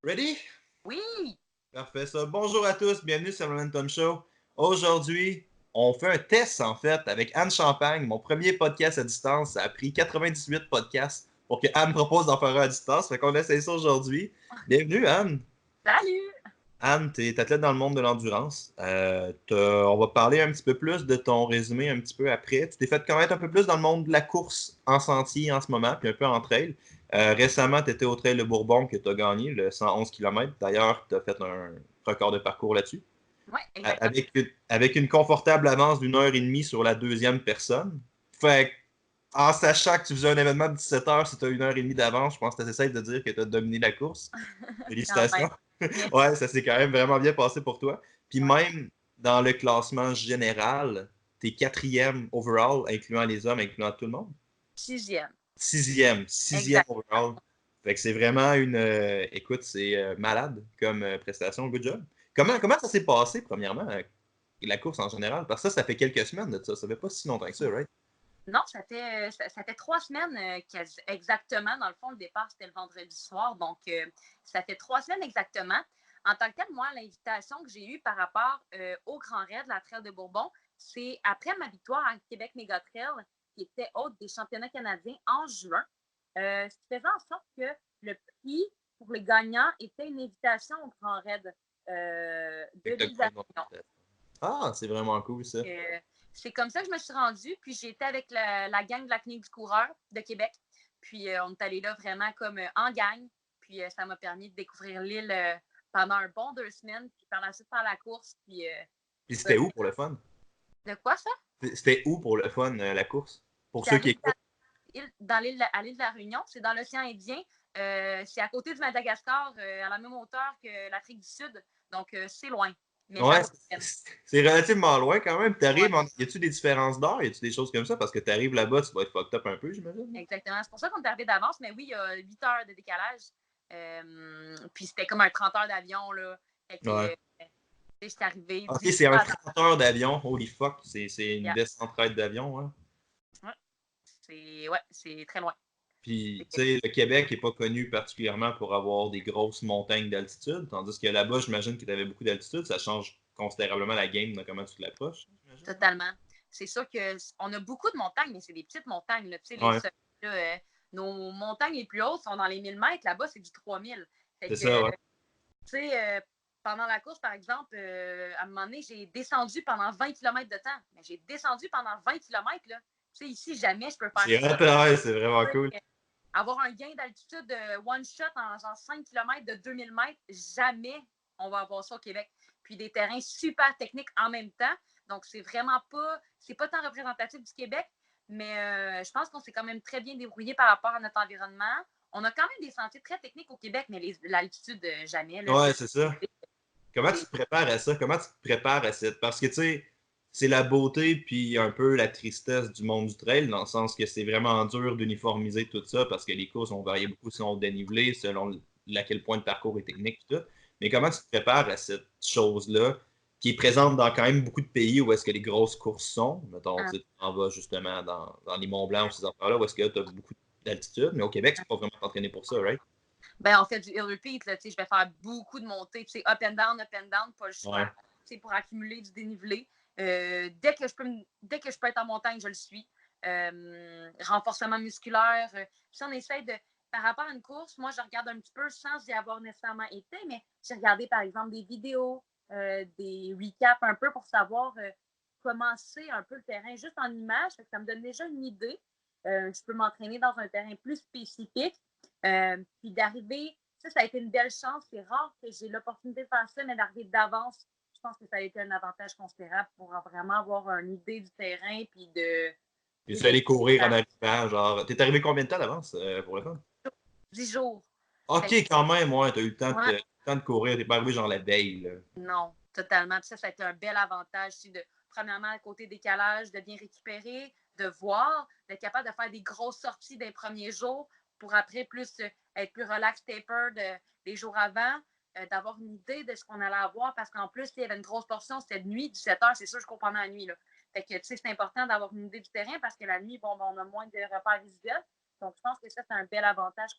Ready? Oui! Parfait, ça. Bonjour à tous, bienvenue sur le Momentum Show. Aujourd'hui, on fait un test en fait avec Anne Champagne, mon premier podcast à distance. Ça a pris 98 podcasts pour que Anne propose d'en faire un à distance. Fait qu'on essaie ça aujourd'hui. Bienvenue, Anne. Salut! Anne, tu es athlète dans le monde de l'endurance. On va parler un petit peu plus de ton résumé un petit peu après. Tu t'es fait connaître un peu plus dans le monde de la course en sentier en ce moment, puis un peu en trail. Récemment, tu étais au Trail de Bourbon que tu as gagné, le 111 km. D'ailleurs, tu as fait un record de parcours là-dessus. Oui, exactement. Avec une confortable avance d'1 heure et demie sur la deuxième personne. Fait en sachant que tu faisais un événement de 17 heures, si tu as 1 heure et demie d'avance, je pense que c'est safe de dire que tu as dominé la course. Quand même. Félicitations. Merci. Ouais, ça s'est quand même vraiment bien passé pour toi. Puis Ouais. même dans le classement général, t'es quatrième overall, incluant les hommes, incluant tout le monde. 6e. Sixième Exact. overall. Fait que c'est vraiment écoute, c'est malade comme prestation. Good job. Comment ça s'est passé, premièrement, la course en général? Parce que ça fait quelques semaines de ça. Ça fait pas si longtemps que ça, right? Non, ça fait 3 semaines exactement. Dans le fond, le départ, c'était le vendredi soir. Donc, ça fait 3 semaines exactement. En tant que tel, moi, l'invitation que j'ai eue par rapport au Grand Raid, la Trail de Bourbon, c'est après ma victoire à Québec Méga Trail, qui était hôte des championnats canadiens en juin, ce qui faisait en sorte que le prix pour les gagnants était une invitation au Grand Raid de Fait que t'as l'île gagné ton d'Avignon. Ah, c'est vraiment cool, ça. C'est comme ça que je me suis rendue. Puis j'ai été avec la gang de la clinique du coureur de Québec. Puis on est allé là vraiment comme en gang. Puis ça m'a permis de découvrir l'île pendant un bon 2 semaines. Puis par la suite, faire la course. Puis Puis c'était écoute, où pour le fun? de quoi ça? C'était où pour le fun, la course? Pour C'est ceux qui écoutent. à l'île de la Réunion. C'est dans l'océan Indien. C'est à côté du Madagascar, à la même hauteur que l'Afrique du Sud. Donc c'est loin. Mais ça Ouais, vaut la peine. c'est relativement loin quand même. Ouais. Y a-tu des différences d'heure? Y a-tu des choses comme ça? Parce que t'arrives là-bas, tu vas être fucked up un peu, j'imagine. Exactement. C'est pour ça qu'on est arrivé d'avance, mais oui, il y a 8 heures de décalage. Puis c'était comme un 30 heures d'avion, là. Fait que, Ouais. j'étais arrivée Ok, 10 c'est un heures d'avance. 30 heures d'avion. Holy fuck. C'est une Yeah. descente raide d'avion, hein. Ouais, c'est très loin. Puis, Fait tu que, sais, le Québec n'est pas connu particulièrement pour avoir des grosses montagnes d'altitude, tandis que là-bas, j'imagine que tu avais beaucoup d'altitude. Ça change considérablement la game de comment tu te l'approches, j'imagine. totalement. C'est sûr qu'on a beaucoup de montagnes, mais c'est des petites montagnes, là. Tu sais, les Ouais, sommets, là, nos montagnes les plus hautes sont dans les 1000 mètres. Là-bas, c'est du 3000. Fait c'est que, ça, ouais. tu sais, pendant la course, par exemple, à un moment donné, j'ai descendu pendant 20 km de temps. Mais j'ai descendu pendant 20 km, là. Tu sais, ici, jamais je peux faire C'est ça. ouais, c'est vraiment cool. Avoir un gain d'altitude one shot en genre 5 km de 2000 mètres, jamais on va avoir ça au Québec. Puis des terrains super techniques en même temps. Donc, c'est pas tant représentatif du Québec, mais je pense qu'on s'est quand même très bien débrouillé par rapport à notre environnement. On a quand même des sentiers très techniques au Québec, mais l'altitude, jamais. Là, Ouais, c'est ça. Comment tu c'est- te prépares à ça? Comment tu te prépares à cette... Parce que, tu sais, c'est la beauté puis un peu la tristesse du monde du trail, dans le sens que c'est vraiment dur d'uniformiser tout ça parce que les courses vont varier beaucoup selon le dénivelé, selon quel point de parcours est technique, tout ça. Mais comment tu te prépares à cette chose-là qui est présente dans quand même beaucoup de pays où est-ce que les grosses courses sont? Mettons, tu en vas justement dans les Monts Blancs ou ces affaires-là où est-ce que tu as beaucoup d'altitude, mais au Québec, tu peux pas vraiment t'entraîner pour ça, right? Ben, on fait du hill repeat, là, je vais faire beaucoup de montées, up and down, pas le Ouais. choix, pour accumuler du dénivelé. Dès que je peux être en montagne, je le suis. Renforcement musculaire. Si on essaie de, par rapport à une course, moi, je regarde un petit peu sans y avoir nécessairement été, mais j'ai regardé, par exemple, des vidéos, des recaps un peu pour savoir comment c'est un peu le terrain, juste en images. Ça me donne déjà une idée. Je peux m'entraîner dans un terrain plus spécifique. Puis d'arriver, ça a été une belle chance. C'est rare que j'ai l'opportunité de faire ça, mais d'arriver d'avance, je pense que ça a été un avantage considérable pour vraiment avoir une idée du terrain puis Puis tu de es allé courir en arrivant, genre. T'es arrivé combien de temps d'avance pour le fun? 10 jours. Ok, Fait que, quand même, ouais, t'as eu ouais, le temps de courir, t'es pas arrivé genre la veille, là. non, totalement. Puis ça a été un bel avantage premièrement, à côté décalage, de bien récupérer, de voir, d'être capable de faire des grosses sorties des premiers jours pour après être plus relax, taper des jours avant, d'avoir une idée de ce qu'on allait avoir parce qu'en plus, il y avait une grosse portion, c'était de nuit, 17 heures, c'est sûr, je cours pendant la nuit. Là. Fait que, c'est important d'avoir une idée du terrain parce que la nuit, bon, on a moins de repères visuels. Donc, je pense que ça, c'est un bel avantage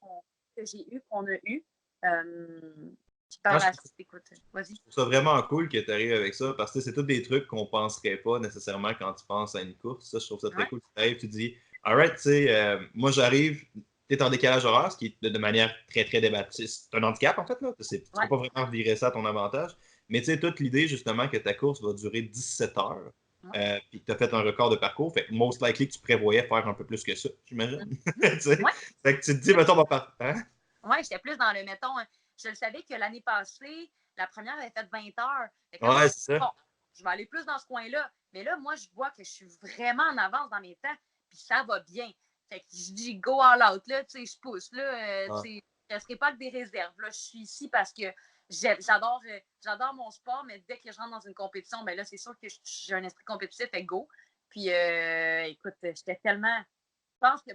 que j'ai eu, qu'on a eu. Puis par Non, je la suite, écoute, vas-y. trouve ça vraiment cool que tu arrives avec ça parce que c'est tous des trucs qu'on penserait pas nécessairement quand tu penses à une course. Ça, je trouve ça très Ouais. cool. Tu arrives, tu te dis, alright, tu sais, moi j'arrive, tu es en décalage horaire, ce qui est de manière très, très débattue. C'est un handicap en fait, là. Tu ne Ouais. peux pas vraiment virer ça à ton avantage. Mais tu sais, toute l'idée justement que ta course va durer 17 heures. Ouais. Puis que tu as fait un record de parcours, fait que most likely que tu prévoyais faire un peu plus que ça, j'imagine. Mhm. Tu sais? Ouais. Fait que tu te dis, mettons, hein? Ouais, j'étais plus dans le, mettons, je le savais que l'année passée, la première avait fait 20 heures. Fait que là, moi, Ouais, je c'est ça. bon, je vais aller plus dans ce coin-là. Mais là, moi, je vois que je suis vraiment en avance dans mes temps, puis ça va bien. Fait que je dis go all out, là, tu sais, je pousse, là, tu Ouais. sais, je ne serai pas que des réserves. Là, je suis ici parce que j'adore mon sport, mais dès que je rentre dans une compétition, ben là, c'est sûr que j'ai un esprit compétitif, fait go. Puis, écoute, j'étais tellement. Je pense que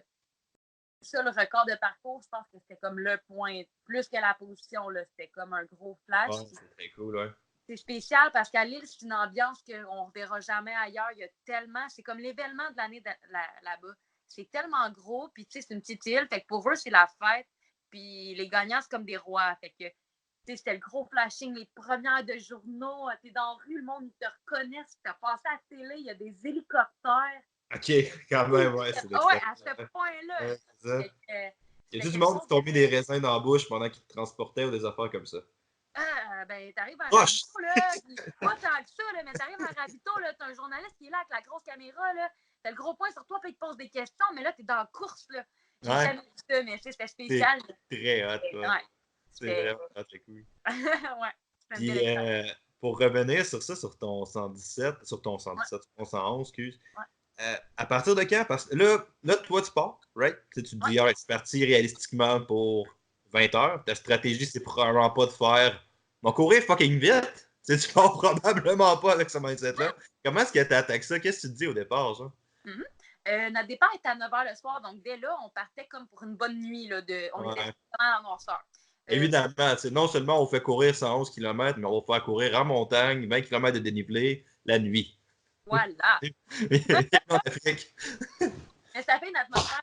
ça, le record de parcours, je pense que c'était comme le point, plus que la position, là, c'était comme un gros flash. Ouais, c'est très cool, ouais. C'est spécial parce qu'à Lille, c'est une ambiance qu'on ne verra jamais ailleurs. Il y a tellement, c'est comme l'événement de l'année là-bas. C'est tellement gros, puis tu sais, c'est une petite île, fait que pour eux, c'est la fête. Puis les gagnants, c'est comme des rois. Fait que, tu sais, c'était le gros flashing, les premières de journaux. T'es dans la rue, le monde, ils te reconnaissent. T'as passé à la télé, il y a des hélicoptères. OK, quand même, ouais, c'est Ah ouais, l'extérieur. à ce point-là. Ouais, c'est ça. Fait que, Y c'était a-tu du quelque monde chose qui t'ont mis des de. raisins dans la bouche pendant qu'ils te transportaient ou des affaires comme ça? Ah, ben, t'arrives à Proche! Ravito, là, puis pas tant que ça, là, mais t'arrives à Ravito, là, t'as un journaliste qui est là avec la grosse caméra, là, t'as le gros point sur toi, puis il te pose des questions, mais là, t'es dans la course, là. J'ai Ouais, jamais vu ça, mais tu sais, c'était c'est spécial. très hot, ouais. Ouais, C'est c'était. vraiment très cool. Ouais, c'était une belle Puis, expérience. pour revenir sur ça, sur ton Ouais, 117, sur ton 111, excuse, ouais, à partir de quand? Parce que là, toi, tu pars, right? Tu sais, tu te ouais. dis, ah, c'est parti réalistiquement pour 20 heures. Ta stratégie, c'est probablement pas de faire, on va courir fucking vite. Tu sais, tu pars probablement pas avec ce mindset-là. Comment est-ce que tu attaques ça? Qu'est-ce que tu te dis au départ, genre? Mhm. Notre départ était à 9 h le soir, donc dès là, on partait comme pour une bonne nuit, là, on était Ouais. vraiment en noirceur. Évidemment, non seulement on fait courir 111 km, mais on va faire courir en montagne, 20 km de dénivelé, la nuit. Voilà. En Afrique. Mais ça fait une atmosphère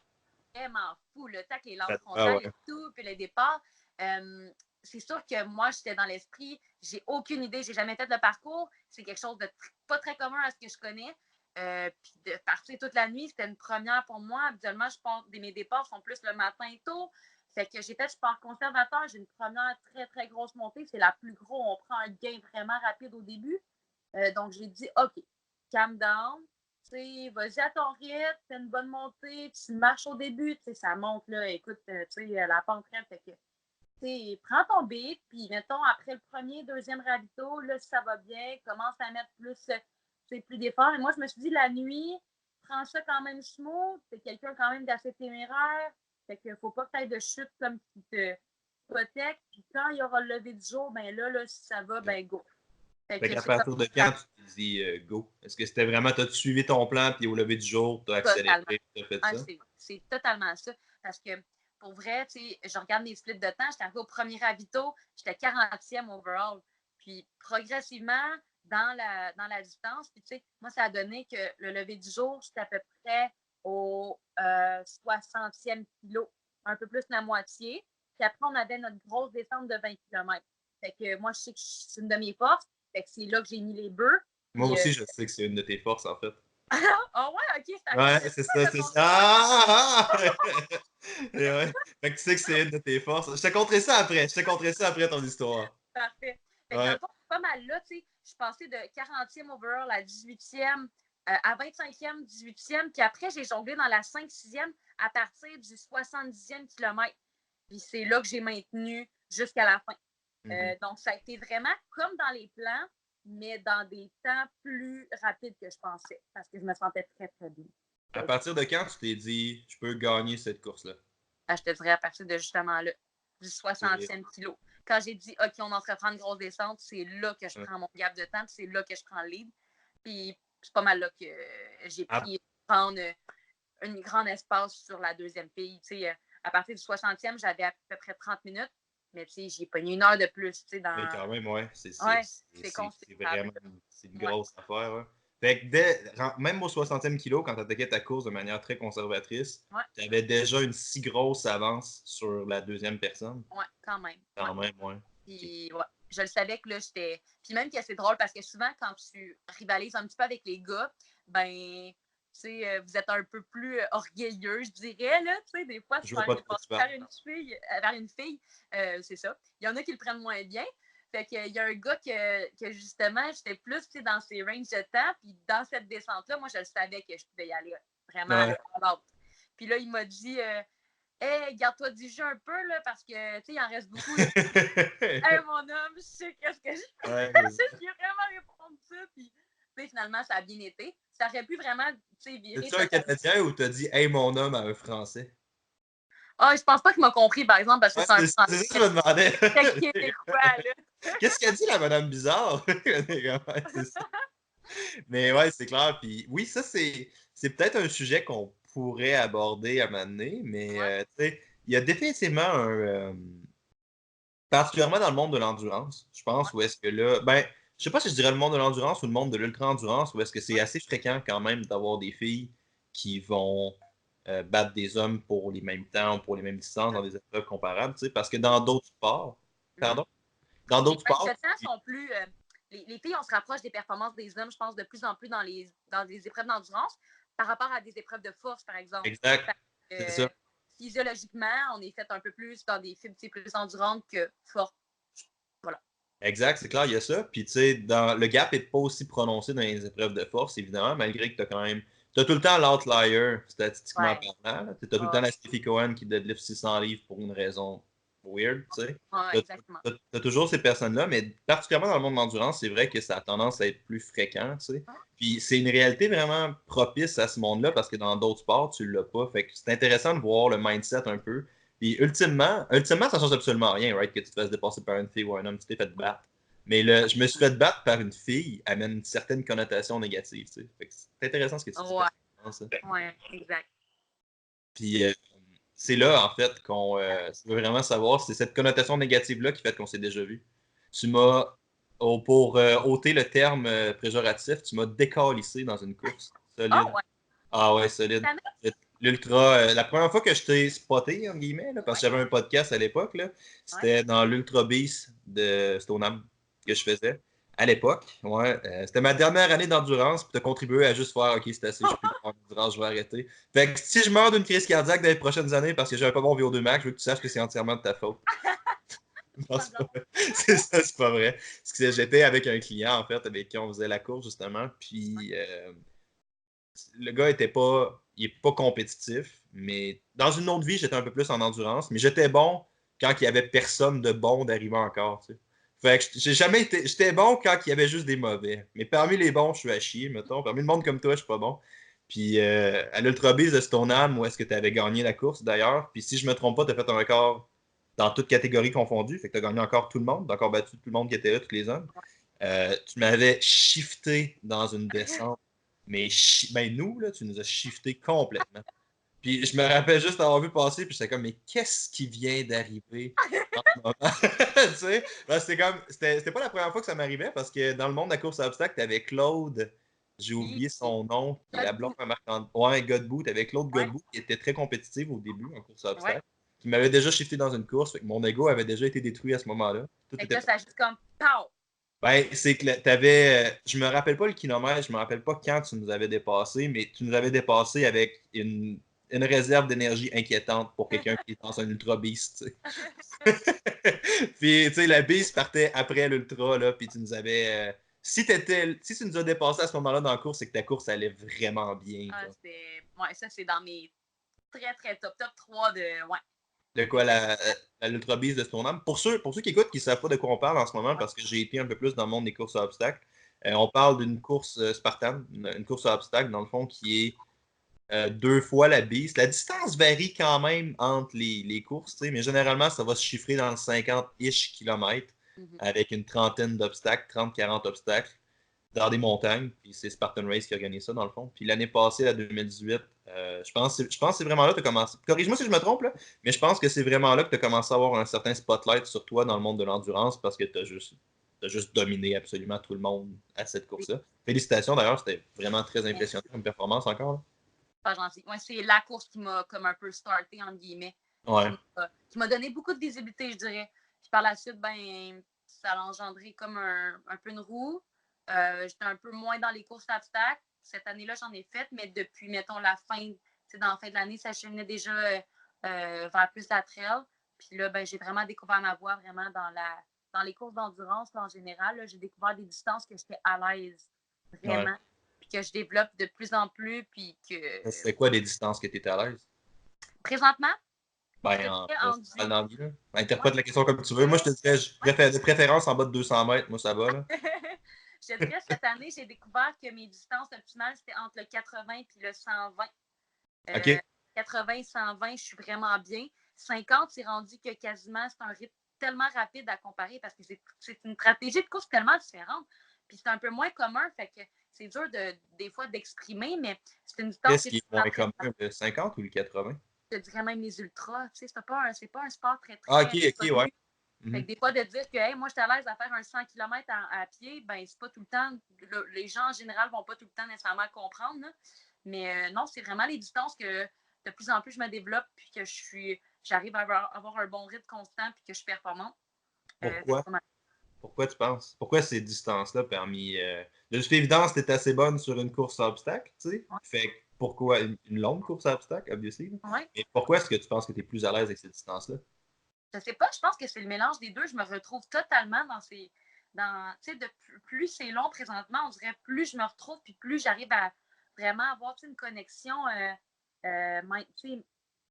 vraiment fou, le tac, les lampes Ah frontales et ouais. tout, puis le départ. C'est sûr que moi, j'étais dans l'esprit, j'ai aucune idée, j'ai jamais fait le parcours. C'est quelque chose de pas très commun à ce que je connais. Puis de partir toute la nuit, c'était une première pour moi. Habituellement, mes départs sont plus le matin tôt. Fait que j'ai fait sport conservateur. J'ai une première très, très grosse montée. C'est la plus grosse. On prend un gain vraiment rapide au début. Donc, j'ai dit, OK, calm down. Vas-y à ton rythme, fais une bonne montée, tu marches au début, ça monte, là, écoute, la pente raide, fait que, prends ton beat, puis mettons, après le premier, deuxième ravito, là, si ça va bien, commence à mettre plus d'efforts. Et moi, je me suis dit, la nuit, prends ça quand même smooth, t'es quelqu'un quand même d'assez téméraire, fait que faut pas que tu aies de chute comme qui te protège, puis quand il y aura le lever du jour, ben là, si ça va, ben go. Fait Fait que qu'à c'est comme partir de quand tu te dis go? Est-ce que c'était vraiment, t'as suivi ton plan, puis au lever du jour, t'as accéléré, totalement. t'as fait Ah, ça? c'est totalement ça. Parce que pour vrai, je regarde mes splits de temps, j'étais arrivée au premier ravito, j'étais 40e overall. Puis progressivement, dans la distance, puis moi, ça a donné que le lever du jour, j'étais à peu près au 60e kilo, un peu plus de la moitié. Puis après, on avait notre grosse descente de 20 km. Fait que moi, je sais que c'est une de mes forces. Fait que c'est là que j'ai mis les bœufs. Moi Puis, aussi, je sais que c'est une de tes forces, en fait. ah ouais, ok, c'est à cause Ouais, de c'est ça, ça, de c'est ton ça. sport. Et ouais. Fait que tu sais que c'est une de tes forces. Je te conterai ça après. Je te conterai ça après ton histoire. Parfait. Fait que dans le Ouais. fond, c'est pas mal là, tu sais. Je suis passée de 40e overall à 18e, à 25e, 18e. Puis après, j'ai jonglé dans la 5-6e à partir du 70e kilomètre. Puis c'est là que j'ai maintenu jusqu'à la fin. Mhm. Donc, ça a été vraiment comme dans les plans, mais dans des temps plus rapides que je pensais, parce que je me sentais très, très bien. À partir de quand tu t'es dit, je peux gagner cette course-là? Je te dirais à partir de justement là, du C'est 60e kilo. Quand j'ai dit, OK, on entreprend une grosse descente, c'est là que je ouais. prends mon gap de temps, c'est là que je prends le lead. Puis c'est pas mal là que j'ai À- pris prendre un grand espace sur la deuxième fille. À partir du 60e, j'avais à peu près 30 minutes, mais j'ai pogné une heure de plus Mais dans. quand même, ouais, Ouais, c'est c'est considérable. vraiment c'est une Ouais. grosse affaire. Ouais. Fait que même au 60e kilo, quand tu attaquais ta course de manière très conservatrice, Ouais, tu avais déjà une si grosse avance sur la deuxième personne. ouais, quand même. Ouais. Quand même, ouais. Puis, ouais, je le savais que là, j'étais. Puis même que c'est drôle parce que souvent, quand tu rivalises un petit peu avec les gars, ben, tu sais, vous êtes un peu plus orgueilleux, je dirais, là. Tu sais, des fois, se Je vois faire pas de quoi tu dépasser parles. vers une fille, c'est ça. Il y en a qui le prennent moins bien. Fait qu'il y a un gars que justement, j'étais plus dans ses ranges de temps. Puis dans cette descente-là, moi, je le savais que je pouvais y aller vraiment Ouais. à l'autre. Puis là, il m'a dit. Hey, garde-toi du jeu un peu, là, parce que, tu sais, il en reste beaucoup. Là. Hey, mon homme, je sais qu'est-ce que je Ouais, fais. J'ai vraiment répondu ça, puis, finalement, ça a bien été. Ça aurait pu vraiment, tu sais, virer c'est-tu un totalement. Canadien ou t'as dit « Hey, mon homme » à un Français? Ah, je pense pas qu'il m'a compris, par exemple, parce que Ouais, c'est un c'est ça français que je me demandais. très québécois, là. Qu'est-ce qu'elle dit, la madame bizarre? Ouais, c'est ça. Mais ouais, c'est clair. Puis oui, ça, c'est peut-être un sujet qu'on pourrait aborder à un moment donné, mais Ouais. tu sais, il y a définitivement particulièrement dans le monde de l'endurance, je Ouais. pense, où est-ce que là, ben, je sais pas si je dirais le monde de l'endurance ou le monde de l'ultra-endurance, où est-ce que c'est assez fréquent quand même d'avoir des filles qui vont battre des hommes pour les mêmes temps, pour les mêmes distances dans des épreuves comparables, tu sais, parce que dans d'autres sports, Mhm. pardon, dans Les d'autres règles sports, de temps sont plus. Les filles, on se rapproche des performances des hommes, je pense, de plus en plus dans les épreuves d'endurance par rapport à des épreuves de force, par exemple. exact, Parce c'est que, ça. physiologiquement, on est fait un peu plus dans des fibres plus endurantes que fortes. Voilà. Exact, c'est clair, il y a ça. Puis, tu sais, le gap n'est pas aussi prononcé dans les épreuves de force, évidemment, malgré que tu as quand même. Tu as tout le temps l'outlier, statistiquement Ouais. parlant. Tu as tout le temps la Steffi Cohen qui deadlift 600 livres pour une raison weird, tu sais. Ouais, Tu exactement. as toujours ces personnes-là, mais particulièrement dans le monde de l'endurance, c'est vrai que ça a tendance à être plus fréquent, tu sais. Puis, c'est une réalité vraiment propice à ce monde-là parce que dans d'autres sports, tu l'as pas. Fait que c'est intéressant de voir le mindset un peu. Puis ultimement, ça change absolument rien, right? Que tu te fasses dépasser par une fille ou un homme, tu t'es fait battre. Mais je me suis fait battre par une fille amène une certaine connotation négative, tu sais. Fait que c'est intéressant ce que tu dis. Ouais, Ça. ouais, exact. Puis c'est là, en fait, qu'on tu veux vraiment savoir, c'est cette connotation négative-là qui fait qu'on s'est déjà vu. Tu m'as, pour ôter le terme péjoratif, tu m'as décalissé dans une course. Oh, Solide. ouais. Ah ouais, solide. Jamais? L'ultra, la première fois que je t'ai spoté, en guillemets, là, parce Ouais, que j'avais un podcast à l'époque, là, ouais. c'était dans l'Ultra Beast de Stoneham que je faisais. À l'époque, ouais, c'était ma dernière année d'endurance, puis t'as contribué à juste faire, OK, c'est assez, je peux plus faire d'endurance, je vais arrêter. Fait que si je meurs d'une crise cardiaque dans les prochaines années parce que j'ai un pas bon VO2 max, je veux que tu saches que c'est entièrement de ta faute. Non, c'est pas vrai. C'est ça, c'est pas vrai. Parce que j'étais avec un client, en fait, avec qui on faisait la course, justement, puis le gars il est pas compétitif, mais dans une autre vie, j'étais un peu plus en endurance, mais j'étais bon quand il y avait personne de bon d'arriver encore, tu sais. Fait que j'ai jamais été, j'étais bon quand il y avait juste des mauvais. Mais parmi les bons, je suis à chier, mettons. Parmi le monde comme toi, je suis pas bon. Puis à l'Ultra Beast de Stoneham, où est-ce que tu avais gagné la course d'ailleurs? Puis si je me trompe pas, tu as fait un record dans toutes catégories confondues. Fait que tu as gagné encore tout le monde, t'as encore battu tout le monde qui était là, tous les hommes. Tu m'avais shifté dans une descente. Mais ben nous, là, tu nous as shifté complètement. Puis je me rappelle juste avoir vu passer, puis j'étais comme, mais qu'est-ce qui vient d'arriver en ce moment? Tu sais, ben, c'était pas la première fois que ça m'arrivait, parce que dans le monde de la course à obstacles, t'avais Claude, j'ai Oui, oublié son nom, qui est la blonde Godbout. à Marc-André. Ouais, Godbout, t'avais Claude Ouais, Godbout, qui était très compétitive au début en course à ouais. obstacles, qui m'avait déjà shifté dans une course, fait que mon ego avait déjà été détruit à ce moment-là. Tout Fait que était là, ça a juste comme pow! ben, c'est que t'avais. Je me rappelle pas le kilomètre, je me rappelle pas quand tu nous avais dépassé, mais tu nous avais dépassé avec une réserve d'énergie inquiétante pour quelqu'un qui est dans un ultra beast, tu sais. Puis, tu sais, la beast partait après l'ultra, là, puis tu nous avais. Si tu nous as dépassé à ce moment-là dans la course, c'est que ta course allait vraiment bien, Ah, genre. ouais, ça, c'est dans mes très, très top 3 de. Ouais, De quoi l'Ultra Beast de Stoneham. Pour ceux qui écoutent, qui ne savent pas de quoi on parle en ce moment, ouais. parce que j'ai été un peu plus dans le monde des courses à obstacles, on parle d'une course Spartan, une course à obstacles, dans le fond, qui est deux fois la Beast. La distance varie quand même entre les courses, mais généralement, ça va se chiffrer dans le 50-ish kilomètres Mhm. avec une trentaine d'obstacles, 30-40 obstacles dans des montagnes. Puis c'est Spartan Race qui organise ça, dans le fond. Puis l'année passée, la 2018, je pense que c'est vraiment là que tu as commencé. Corrige-moi si je me trompe, là, mais je pense que c'est vraiment là que tu as commencé à avoir un certain spotlight sur toi dans le monde de l'endurance parce que tu as juste as juste dominé absolument tout le monde à cette course-là. Félicitations d'ailleurs, c'était vraiment très impressionnant comme performance encore. Là. Pas gentil. Ouais, c'est la course qui m'a comme un peu starté, entre guillemets. Ouais. Qui m'a donné beaucoup de visibilité, je dirais. Puis par la suite, ben, ça a engendré comme un peu une roue. J'étais un peu moins dans les courses à obstacles. Cette année-là, j'en ai fait, mais depuis, mettons, la fin, dans la fin de l'année, ça cheminait déjà vers plus la trail. Puis là, ben, j'ai vraiment découvert ma voie vraiment dans les courses d'endurance en général. J'ai découvert des distances que j'étais à l'aise, vraiment. Ouais. Puis que je développe de plus en plus. Puis que. C'était quoi les distances que tu étais à l'aise? Présentement, Ben, en duo. dans la vie, là. Interprète la question comme tu veux. Moi, je te dirais, de préférence en bas de 200 mètres, moi, ça va, là. Je te dirais, cette année, j'ai découvert que mes distances optimales, c'était entre le 80 et le 120. OK. 80, 120, je suis vraiment bien. 50, c'est rendu que quasiment, c'est un rythme tellement rapide à comparer parce que c'est une stratégie de course tellement différente. Puis c'est un peu moins commun, fait que c'est dur des fois d'exprimer, mais c'est une distance Qu'est-ce que qui tu est moins commun, le 50 ou le 80? Je te dirais même les ultras. Tu sais, c'est pas un sport très, Ah, très OK, OK, ouais. Fait que des fois, de dire que hey, moi, je suis à l'aise à faire un 100 km à pied, ben c'est pas tout le temps. Les gens, en général, vont pas tout le temps nécessairement comprendre. Là. Mais non, c'est vraiment les distances que de plus en plus je me développe puis que j'arrive à avoir un bon rythme constant puis que je suis performante. Pourquoi? Pourquoi tu penses? Pourquoi ces distances-là parmi. De toute évidence, tu es assez bonne sur une course à obstacles, tu sais. Ouais. Fait que pourquoi une longue course à obstacles, obviously. Ouais. Mais pourquoi est-ce que tu penses que tu es plus à l'aise avec ces distances-là? Je sais pas, je pense que c'est le mélange des deux. Je me retrouve totalement dans ces. Tu sais, de plus c'est long présentement, on dirait plus je me retrouve, puis plus j'arrive à vraiment avoir une connexion, tu sais,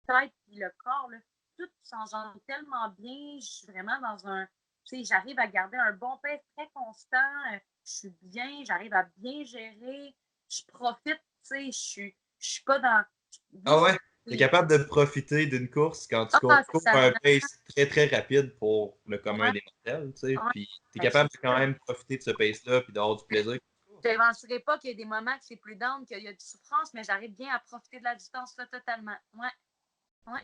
tête et le corps, là, tout s'engendre tellement bien. Je suis vraiment dans un. Tu sais, j'arrive à garder un bon pace très constant. Je suis bien, j'arrive à bien gérer. Je profite, tu sais, je suis pas dans. Oui, Ah ouais? Tu es capable de profiter d'une course quand tu cours, ah, cours ça à un vraiment. pace très très rapide pour le commun Ouais, des mortels, tu sais. ouais. Puis tu es Ben, c'est capable de quand même profiter de ce pace-là puis d'avoir du plaisir. Je n'inventerai pas qu'il y a des moments que c'est plus down, qu'il y a de souffrance, mais j'arrive bien à profiter de la distance là, totalement. Ouais, ouais,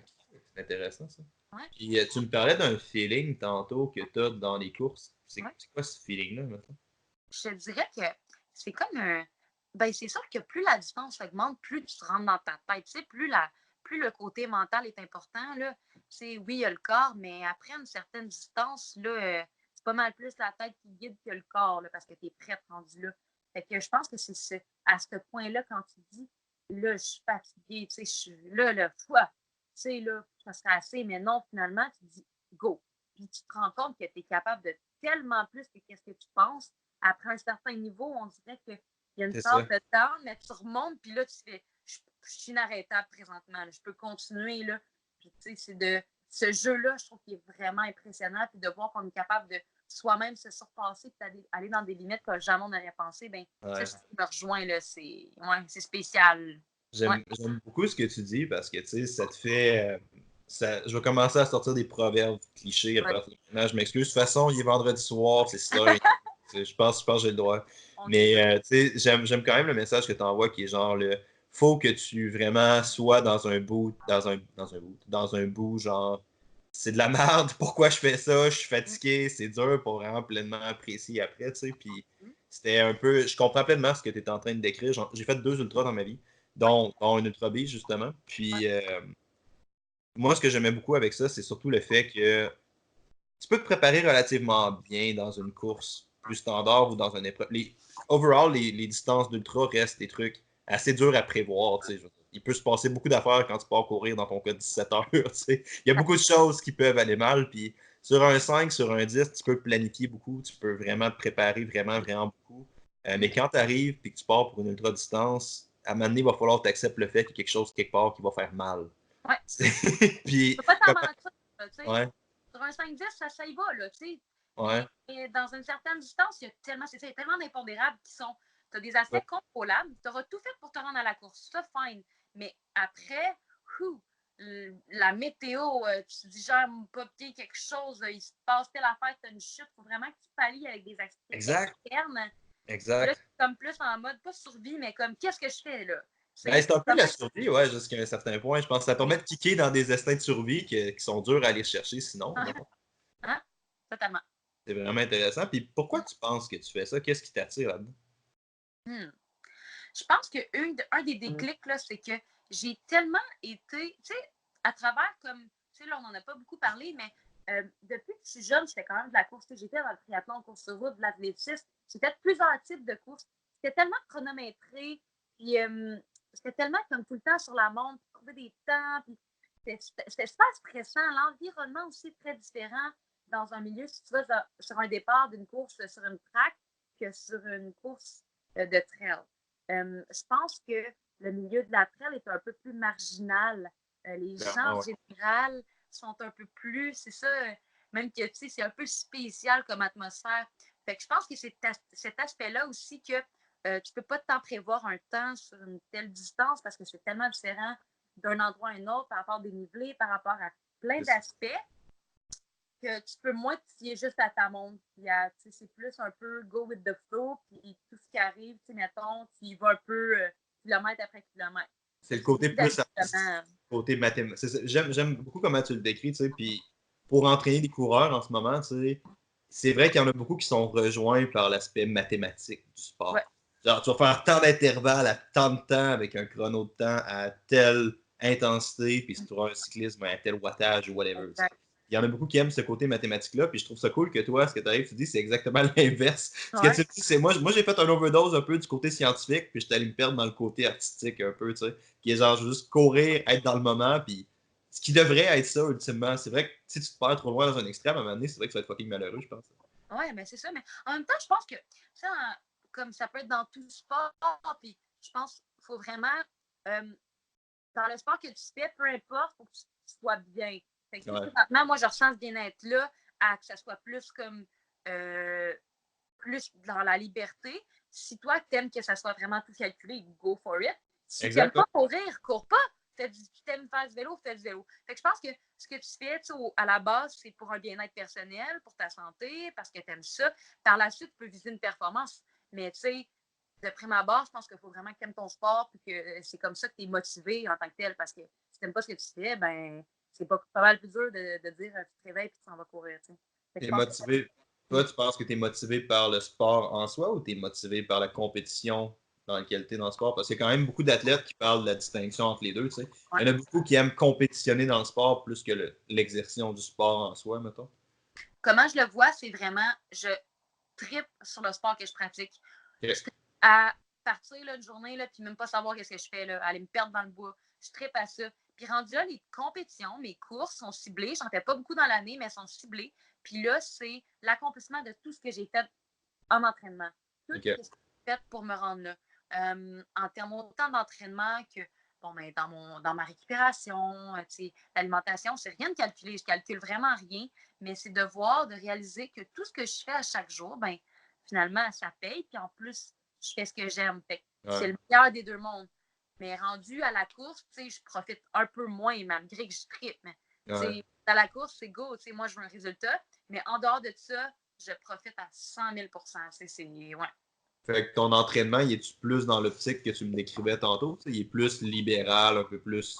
C'est intéressant ça. ouais, Puis tu me parlais d'un feeling tantôt que tu as dans les courses. C'est ouais. quoi ce feeling-là maintenant? Je te dirais que c'est comme un. Ben, c'est sûr que plus la distance augmente, plus tu te rentres dans ta tête. Tu sais, plus le côté mental est important. Là. Tu sais, oui, il y a le corps, mais après une certaine distance, là, c'est pas mal plus la tête qui guide que le corps, là, parce que tu es prête rendu là. Fait que je pense que c'est à ce point-là, quand tu dis là, je suis fatiguée, tu sais, je suis là, foi, tu sais, là, ça serait assez, mais non, finalement, tu dis go. Puis tu te rends compte que tu es capable de tellement plus que qu'est-ce que tu penses après un certain niveau, on dirait qu'il y a une C'est phase ça. de temps, mais tu remontes, puis là, tu fais, je suis inarrêtable présentement, là, je peux continuer, là. Puis, tu sais, c'est de ce jeu-là, je trouve qu'il est vraiment impressionnant, puis de voir qu'on est capable de soi-même se surpasser, puis aller dans des limites que jamais on n'aurait pensé, ben Ouais. ça me rejoint, là, c'est spécial. Ouais. J'aime beaucoup ce que tu dis parce que tu sais, ça te fait. Je vais commencer à sortir des proverbes clichés à partir de maintenant. Je m'excuse. De toute façon, il est vendredi soir, c'est 6h. Je pense que j'ai le droit. Mais tu sais, j'aime quand même le message que tu envoies qui est genre le faut que tu vraiment sois dans un bout, dans un bout, genre c'est de la merde, pourquoi je fais ça, je suis fatigué, c'est dur pour vraiment pleinement apprécier après, tu sais. Puis c'était un peu. Je comprends pleinement ce que tu es en train de décrire. J'ai fait 2 ultras dans ma vie dont un Ultra B, justement. Puis moi, ce que j'aimais beaucoup avec ça, c'est surtout le fait que tu peux te préparer relativement bien dans une course plus standard ou dans une épreuve. Overall, les distances d'ultra restent des trucs assez durs à prévoir. Il peut se passer beaucoup d'affaires quand tu pars courir dans ton cas 17 heures. Il y a beaucoup de choses qui peuvent aller mal. Puis sur un 5, sur un 10, tu peux planifier beaucoup. Tu peux vraiment te préparer vraiment, vraiment beaucoup. Mais quand tu arrives et que tu pars pour une ultra distance, à un moment donné, il va falloir que tu acceptes le fait qu'il y a quelque chose quelque part qui va faire mal. Ouais. Puis, Tu peux pas t'en mentir, tu sais. ouais, Sur un 5-10, ça y va, là, tu sais. ouais, Mais dans une certaine distance, il y a tellement d'impondérables qui sont. Tu as des aspects contrôlables. Tu auras tout fait pour te rendre à la course. Ça, fine. Mais après, la météo, tu digères pas bien quelque chose, il se passe telle affaire, tu as une chute. Il faut vraiment que tu pallies avec des activités exact, externes. Là, exact. c'est comme plus en mode, pas survie, mais comme qu'est-ce que je fais là? Ben, c'est un peu Comment la survie, ouais, jusqu'à un certain point. Je pense que ça permet de kicker dans des instincts de survie qui sont durs à aller chercher sinon. hein? Totalement. C'est vraiment intéressant. Puis pourquoi tu penses que tu fais ça? Qu'est-ce qui t'attire là-dedans? Hmm. Je pense que un des déclics, là, c'est que j'ai tellement été, tu sais, à travers comme, tu sais, là, on n'en a pas beaucoup parlé, mais depuis que je suis jeune, je fais quand même de la course. Tu sais, j'étais dans le triathlon, course sur route, de l'athlétisme. J'ai fait plusieurs types de courses. C'était tellement chronométré, puis c'était tellement comme tout le temps sur la montre, puis trouver des temps, puis c'était super stressant. L'environnement aussi est très différent dans un milieu, si tu vas sur un départ d'une course sur une track que sur une course de trail. Je pense que le milieu de la trail est un peu plus marginal. Les gens Clairement, en ouais. général sont un peu plus, c'est ça, même que tu sais, c'est un peu spécial comme atmosphère. Fait que je pense que c'est cet aspect-là aussi que tu peux pas t'en prévoir un temps sur une telle distance parce que c'est tellement différent d'un endroit à un autre par rapport au dénivelé, par rapport à plein d'aspects que tu peux moins te fier juste à ta montre. C'est plus un peu go with the flow, puis tout ce qui arrive, mettons, tu y vas un peu kilomètre après kilomètre. C'est le C'est côté beaucoup plus d'ajustements. côté mathématique. J'aime beaucoup comment tu le décris, tu sais, puis pour entraîner des coureurs en ce moment, tu sais, c'est vrai qu'il y en a beaucoup qui sont rejoints par l'aspect mathématique du Ouais, sport. Genre, tu vas faire tant d'intervalles à tant de temps avec un chrono de temps à telle intensité, puis si tu auras un cyclisme à tel wattage ou whatever. Tu sais. exact. Il y en a beaucoup qui aiment ce côté mathématique-là, puis je trouve ça cool que toi, ce que tu arrives, tu dis, c'est exactement l'inverse. Ce que Ouais, tu dis, c'est moi j'ai fait un overdose un peu du côté scientifique, puis je suis allé me perdre dans le côté artistique un peu, tu sais qui est genre juste courir, être dans le moment, puis ce qui devrait être ça ultimement. C'est vrai que si tu te perds trop loin dans un extrême, à un moment donné, c'est vrai que tu vas être fucking malheureux, je pense. ouais, mais c'est ça. Mais en même temps, je pense que ça, comme ça peut être dans tout sport, puis je pense qu'il faut vraiment, euh, dans le sport que tu fais, peu importe, il faut que tu sois bien. Fait que, tu sais, Ouais. présentement, moi, je ressens ce bien-être-là à que ça soit plus comme euh, plus dans la liberté. Si toi, tu aimes que ça soit vraiment tout calculé, go for it. Si tu n'aimes Exact. Ouais. pas courir, cours pas. Tu t'aimes faire du vélo, fais du vélo. Fait que je pense que ce que tu fais à la base, c'est pour un bien-être personnel, pour ta santé, parce que tu aimes ça. Par la suite, tu peux viser une performance. Mais tu sais, de prime abord, je pense qu'il faut vraiment que tu aimes ton sport et que c'est comme ça que tu es motivé en tant que tel. Parce que si tu n'aimes pas ce que tu fais, ben c'est pas mal plus dur de dire tu te réveilles et tu t'en vas courir. Fait que je T'es pense que motivé. Toi, tu penses que tu es motivé par le sport en soi ou tu es motivé par la compétition dans laquelle tu es dans le sport? Parce qu'il y a quand même beaucoup d'athlètes qui parlent de la distinction entre les deux. Tu sais. ouais. Il y en a beaucoup qui aiment compétitionner dans le sport plus que l'exercice du sport en soi, mettons. Comment je le vois, c'est vraiment, je tripe sur le sport que je pratique. Je Okay. tripe à partir là, une journée, là, puis même pas savoir qu'est-ce que je fais, là, aller me perdre dans le bois. Je tripe à ça. Puis rendu là, les compétitions, mes courses sont ciblées. J'en fais pas beaucoup dans l'année, mais elles sont ciblées. Puis là, c'est l'accomplissement de tout ce que j'ai fait en entraînement. Tout ce Okay. que j'ai fait pour me rendre là. En termes autant d'entraînement que bon, ben, dans ma récupération, l'alimentation, c'est rien de calculer. Je calcule vraiment rien, mais c'est de voir, de réaliser que tout ce que je fais à chaque jour, ben, finalement, ça paye. Puis en plus, je fais ce que j'aime. Ouais. C'est le meilleur des deux mondes. Mais rendu à la course, je profite un peu moins, malgré que je tripe. Mais, Ouais. dans la course, c'est go. Moi, je veux un résultat. Mais en dehors de ça, je profite à 100 000 ouais. Fait que ton entraînement, il est-tu plus dans l'optique que tu me décrivais tantôt? Tu sais, il est plus libéral, un peu plus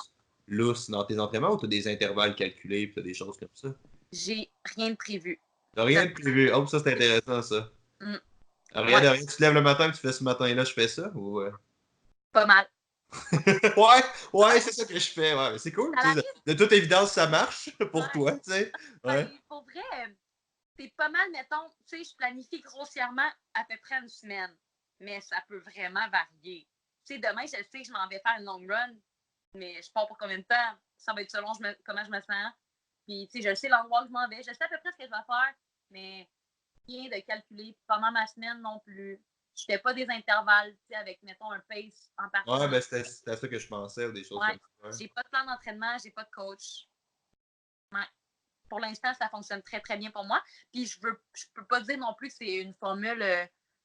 lousse dans tes entraînements ou tu as des intervalles calculés et tu as des choses comme ça? J'ai rien de prévu. T'as rien de prévu. Oh, ça, c'est intéressant, ça. Mm, Rien ouais, de rien. Tu te lèves le matin et tu fais ce matin-là, je fais ça? Ou, pas mal. ouais, ouais, Ouais, c'est ça que je fais. Ouais, mais c'est cool. ça Tu sais, l'arrive. de toute évidence, ça marche pour Ouais. toi, tu sais. Ouais. Ben, pour vrai, c'est pas mal, mettons, je planifie grossièrement à peu près une semaine, mais ça peut vraiment varier. Demain, je sais que je m'en vais faire une long run, mais je pars pour combien de temps? Ça va être selon comment je me sens. Puis, je sais l'endroit où je m'en vais, je sais à peu près ce que je vais faire, mais rien de calculer pendant ma semaine non plus. Je fais pas des intervalles, avec, mettons, un pace en Ouais, partant. ben c'était à ça que je pensais ou des choses Ouais. comme ça. Ouais. J'ai pas de plan d'entraînement, j'ai pas de coach. Ouais. Pour l'instant, ça fonctionne très, très bien pour moi. Puis je peux pas dire non plus que c'est une formule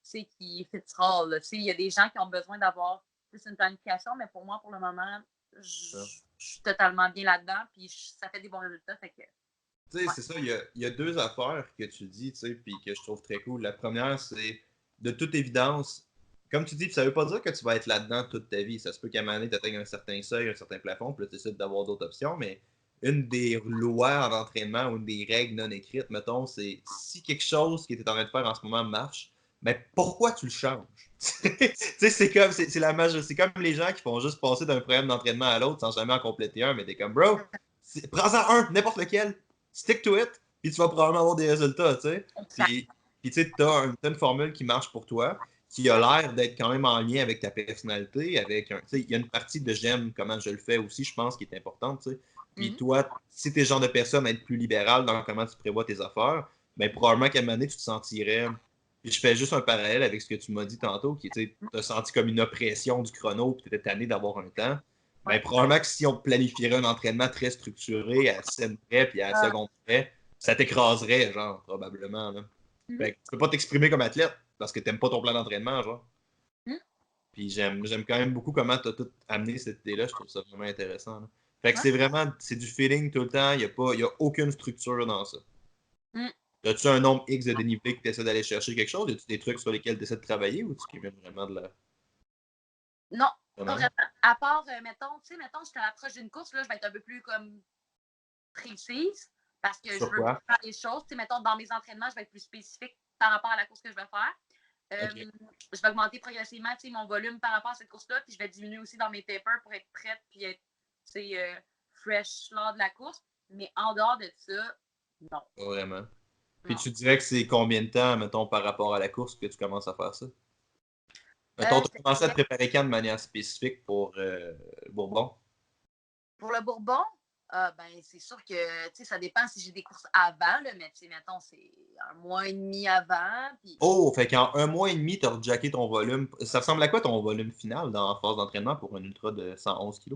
qui fit all. Il y a des gens qui ont besoin d'avoir plus une planification, mais pour moi, pour le moment, Ça. je suis totalement bien là-dedans. Puis ça fait des bons résultats. Fait que, Tu sais, ouais. c'est ça, il y a deux affaires que tu dis, tu sais, puis que je trouve très cool. La première, c'est de toute évidence, comme tu dis, ça veut pas dire que tu vas être là-dedans toute ta vie. Ça se peut qu'à un moment donné, tu atteignes un certain seuil, un certain plafond, puis là, tu décides d'avoir d'autres options, mais une des lois en entraînement ou une des règles non écrites, mettons, c'est si quelque chose que tu es en train de faire en ce moment marche, mais pourquoi tu le changes? Tu sais, c'est la magie, c'est comme les gens qui font juste passer d'un programme d'entraînement à l'autre sans jamais en compléter un, mais t'es comme, bro, prends-en un, n'importe lequel, stick to it, puis tu vas probablement avoir des résultats, tu sais. Puis tu sais, t'as une formule qui marche pour toi, qui a l'air d'être quand même en lien avec ta personnalité, avec un, tu sais, il y a une partie de j'aime comment je le fais aussi, je pense, qui est importante, tu sais. Puis toi, si t'es le genre de personne à être plus libéral dans comment tu prévois tes affaires, ben probablement qu'à un moment donné, tu te sentirais. Puis je fais juste un parallèle avec ce que tu m'as dit tantôt, qui tu as senti comme une oppression du chrono, puis tu étais tanné d'avoir un temps. Ben probablement que si on planifierait un entraînement très structuré, à scène près, puis à la seconde près, ça t'écraserait, genre, probablement. Là. Fait que tu peux pas t'exprimer comme athlète parce que t'aimes pas ton plan d'entraînement, genre. Puis j'aime quand même beaucoup comment tu as tout amené cette idée-là. Je trouve ça vraiment intéressant. Là. Fait que c'est vraiment, c'est du feeling tout le temps. Il y a aucune structure dans ça. As-tu un nombre X de dénivelé que tu essaies d'aller chercher quelque chose? As-tu des trucs sur lesquels tu essaies de travailler ou tu mets vraiment de la. Non, pas vraiment. À part, mettons, tu sais, mettons, je suis à l'approche d'une course, là, je vais être un peu plus comme précise parce que je veux faire les choses. Tu sais, mettons, dans mes entraînements, je vais être plus spécifique par rapport à la course que je vais faire. Je vais augmenter progressivement mon volume par rapport à cette course-là, puis je vais diminuer aussi dans mes tapers pour être prête puis être fresh lors de la course. Mais en dehors de ça, non. Pas vraiment. Puis tu dirais que c'est combien de temps, mettons, par rapport à la course que tu commences à faire ça? Mettons, tu as commencé à te préparer quand de manière spécifique pour Bourbon? Pour le Bourbon, ben, c'est sûr que ça dépend si j'ai des courses avant, là, mais mettons, c'est un mois et demi avant. Puis... Oh, fait qu'en un mois et demi, tu as rejacké ton volume. Ça ressemble à quoi ton volume final dans la phase d'entraînement pour un ultra de 111 kg?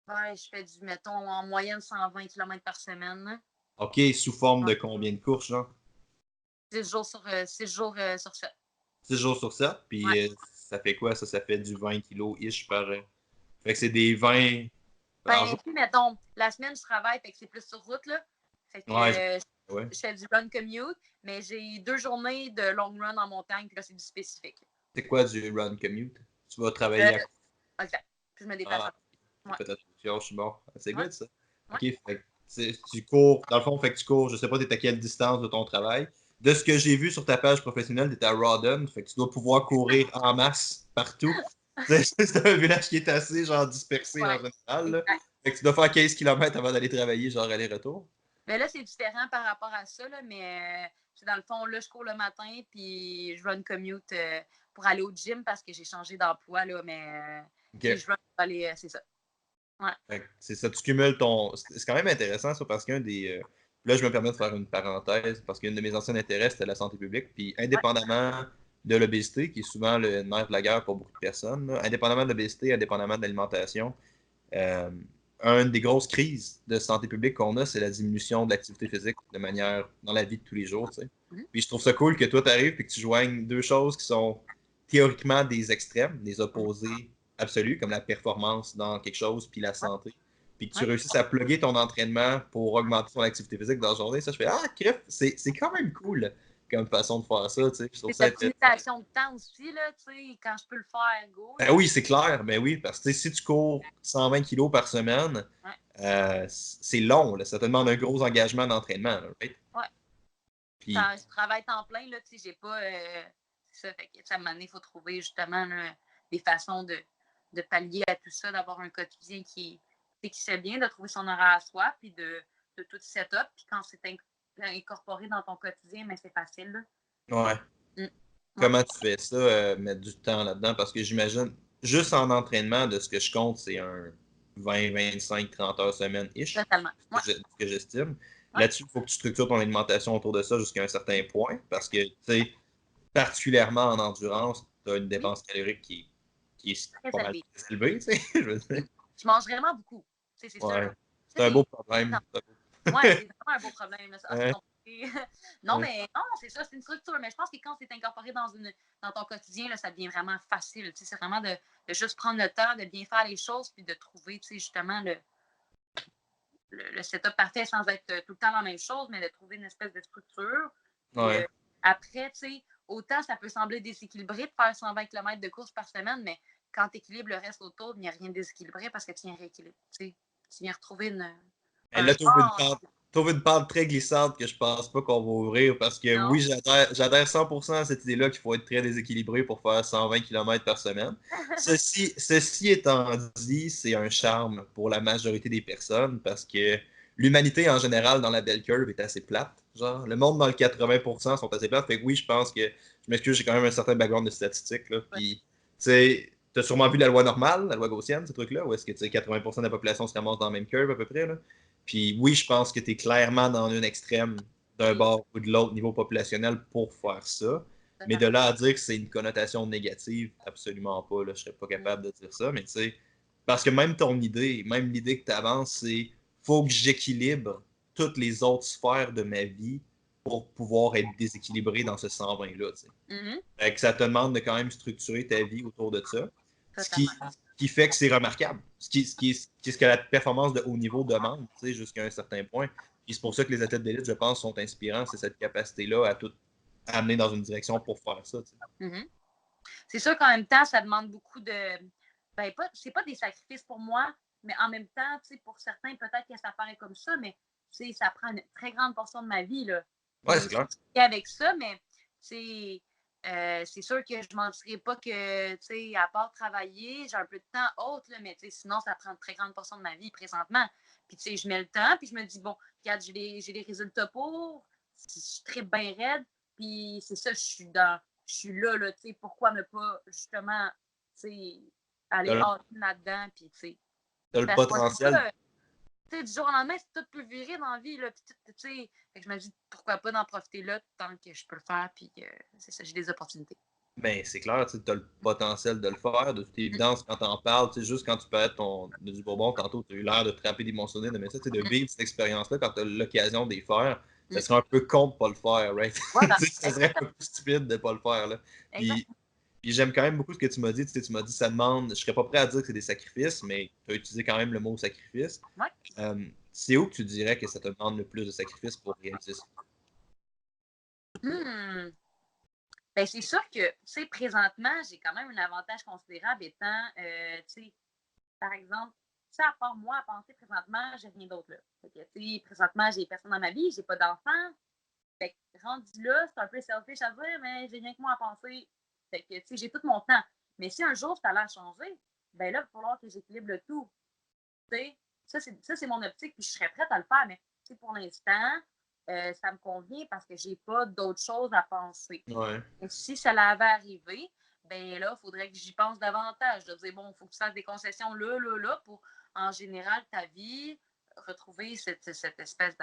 Ouais, je fais mettons, en moyenne 120 km par semaine. Là. OK, sous forme de combien de courses, genre? 6 jours sur, 7. 6 jours sur 7, puis ça fait quoi, ça? Ça fait du 20 kg-ish par. Fait que c'est des 20 par Ben, jour. puis, mettons, la semaine, je travaille, fait que c'est plus sur route, là. Fait que Ouais. je fais du run commute, mais j'ai 2 journées de long run en montagne, puis là, c'est du spécifique. C'est quoi du run commute? Tu vas travailler à. Exact. Puis je me déplace Ah, en ouais. fais attention, je suis bon. C'est good, ça. Ouais. OK, fait que tu cours, dans le fond, fait que tu cours, je sais pas, t'es à quelle distance de ton travail. De ce que j'ai vu sur ta page professionnelle, t'es à Rawdon, fait que tu dois pouvoir courir en masse partout. C'est un village qui est assez, genre, dispersé en général, là. Fait que tu dois faire 15 km avant d'aller travailler, genre, aller-retour. Mais là, c'est différent par rapport à ça, là, mais dans le fond, là, je cours le matin, puis je run commute pour aller au gym parce que j'ai changé d'emploi, là, mais je run pour aller, c'est ça. Ouais. C'est ça, tu cumules ton. C'est quand même intéressant, ça, parce qu'un des. Là, je me permets de faire une parenthèse, parce qu'un de mes anciens intérêts, c'était la santé publique. Puis, indépendamment de l'obésité, qui est souvent le nerf de la guerre pour beaucoup de personnes, là, indépendamment de l'obésité, indépendamment de l'alimentation, euh, une des grosses crises de santé publique qu'on a, c'est la diminution de l'activité physique de manière dans la vie de tous les jours. Tu sais. Puis, je trouve ça cool que toi, tu arrives et que tu joignes deux choses qui sont théoriquement des extrêmes, des opposés absolus, comme la performance dans quelque chose, puis la santé. Puis que tu réussisses à plugger ton entraînement pour augmenter ton activité physique dans la journée, ça, je fais Ah, crif, c'est quand même cool comme façon de faire ça. Tu sais. Je trouve ça C'est une limitation de temps aussi, là, tu sais, quand je peux le faire, go. Ben oui, c'est clair, mais oui, parce que si tu cours 120 kilos par semaine, c'est long, là, ça te demande un gros engagement d'entraînement. Là, right? Ouais. Puis, Je travaille temps plein, là, tu sais, j'ai pas. C'est ça, fait que, à un moment donné, il faut trouver justement là, des façons de pallier à tout ça, d'avoir un quotidien qui se fait bien, de trouver son horaire à soi, puis de tout set up. Puis quand c'est incorporé dans ton quotidien, mais c'est facile. Là. ouais. Comment tu fais ça, mettre du temps là-dedans? Parce que j'imagine, juste en entraînement, de ce que je compte, c'est un 20, 25, 30 heures semaine-ish, Totalement. ce que j'estime. Ouais. Là-dessus, il faut que tu structures ton alimentation autour de ça jusqu'à un certain point, parce que, tu sais, particulièrement en endurance, tu as une dépense calorique qui est Très pas mal élevé. plus élevée, tu sais, je veux dire. Je mange vraiment beaucoup. C'est sûr. Ouais. Ça, C'est un beau problème. ouais, c'est vraiment un beau problème. Là. Ah, c'est Ouais. compliqué. Non, mais non, c'est ça, c'est une structure. Mais je pense que quand c'est incorporé dans ton quotidien, là, ça devient vraiment facile. C'est vraiment de juste prendre le temps, de bien faire les choses, puis de trouver justement le setup parfait sans être tout le temps la même chose, mais de trouver une espèce de structure. Puis, Ouais. après, autant ça peut sembler déséquilibré de faire 120 km de course par semaine, mais quand tu équilibres le reste autour, il n'y a rien de déséquilibré parce que tu viens rééquilibrer. Tu viens retrouver Et là, trouve une pente très glissante que je pense pas qu'on va ouvrir parce que Non. oui, j'adhère 100% à cette idée-là qu'il faut être très déséquilibré pour faire 120 km par semaine. Ceci étant dit, c'est un charme pour la majorité des personnes parce que l'humanité en général dans la belle curve est assez plate. Genre, le monde dans le 80% sont assez plates. Fait que oui, je pense que, je m'excuse, j'ai quand même un certain background de statistiques. Là, Ouais. puis, tu sais, t'as sûrement vu la loi normale, la loi gaussienne, ce truc-là, où est-ce que tu sais, 80% de la population se ramasse dans la même curve à peu près. Là. Puis oui, je pense que tu es clairement dans un extrême d'un Oui, bord ou de l'autre niveau populationnel pour faire ça. Mais de totalement. là à dire que c'est une connotation négative, absolument pas. Là, je serais pas Mm. capable de dire ça. Mais tu sais, parce que même ton idée, même l'idée que tu avances, c'est faut que j'équilibre toutes les autres sphères de ma vie pour pouvoir être déséquilibré dans ce 120-là. Mhm. Fait que ça te demande de quand même structurer ta vie autour de ça. Ce qui, Totalement. ce qui fait que c'est remarquable. Ce que la performance de haut niveau demande, tu sais, jusqu'à un certain point. Puis c'est pour ça que les athlètes d'élite, je pense, sont inspirants. C'est cette capacité-là à tout amener dans une direction pour faire ça. Tu sais. Mhm. C'est sûr qu'en même temps, ça demande beaucoup de. Ben, c'est pas des sacrifices pour moi, mais en même temps, pour certains, peut-être que ça paraît comme ça, mais ça prend une très grande portion de ma vie. Là. Ouais, Puis c'est je suis clair. avec ça, mais c'est sûr que je ne mentirais pas que, à part travailler, j'ai un peu de temps autre, là, mais sinon, ça prend une très grande portion de ma vie présentement. Puis, je mets le temps, puis je me dis, bon, regarde, j'ai les résultats pour, je suis très bien raide, puis c'est ça, je suis là, tu sais, pourquoi ne pas, justement, tu sais, aller T'as hâte là-dedans, puis, tu sais, as le parce que potentiel. du jour au lendemain, tout peut virer dans la vie, là, puis, tu sais, je me dis, pourquoi pas d'en profiter là, tant que je peux le faire, puis c'est ça, j'ai des opportunités. Ben, c'est clair, tu as le potentiel de le faire. De toute évidence, quand t'en parles, tu sais, juste quand tu peux être du Bourbon, tantôt, tu as eu l'air de trapper des bons souvenirs, mais ça, tu sais, de vivre cette expérience-là quand tu as l'occasion de les faire, ça serait un peu con de pas le faire, right? Voilà, Tu sais, ça serait un peu stupide de pas le faire, là. exact. Puis, puis j'aime quand même beaucoup ce que tu m'as dit. Tu sais, tu m'as dit, ça demande, je serais pas prêt à dire que c'est des sacrifices, mais tu as utilisé quand même le mot sacrifice. Ouais. C'est où que tu dirais que ça te demande le plus de sacrifices pour réaliser ça? Hmm. Ben, c'est sûr que, présentement, j'ai quand même un avantage considérable étant, par exemple, à part moi à penser présentement, j'ai rien d'autre là. Fait que, présentement, j'ai personne dans ma vie, j'ai pas d'enfant. Fait que, rendu là, c'est un peu selfish à dire, mais j'ai rien que moi à penser. Fait que, j'ai tout mon temps. Mais si un jour ça allait changer, ben là, il va falloir que j'équilibre le tout. sais, ça, c'est mon optique, puis je serais prête à le faire, mais pour l'instant, ça me convient parce que j'ai pas d'autres choses à penser. Ouais. Et si ça l'avait arrivé, ben là, il faudrait que j'y pense davantage. De dire, bon, il faut que tu fasses des concessions là, pour, en général, ta vie, retrouver cette espèce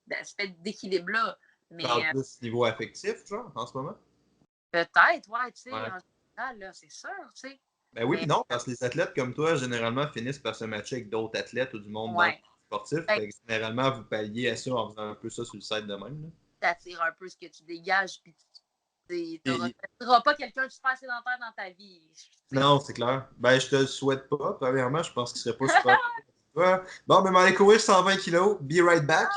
d'aspect d'équilibre-là. Tu parles Mais plus niveau affectif, genre, en ce moment? peut-être, ouais, Ouais. en général, là, c'est sûr, tu sais. Ben oui, Mais, puis non, parce que les athlètes comme toi, généralement, finissent par se matcher avec d'autres athlètes ou du monde dans le ouais. sportif. Fait que généralement, vous palliez à ça en faisant un peu ça sur le site de même. Là. T'attires un peu ce que tu dégages, puis tu Puis, n'auras pas quelqu'un de super sédentaire dans ta vie. non, c'est clair. Ben, je te le souhaite pas. Premièrement, je pense qu'il serait pas super. Ouais. Bon, ben, m'aller courir 120 kilos. Be right back.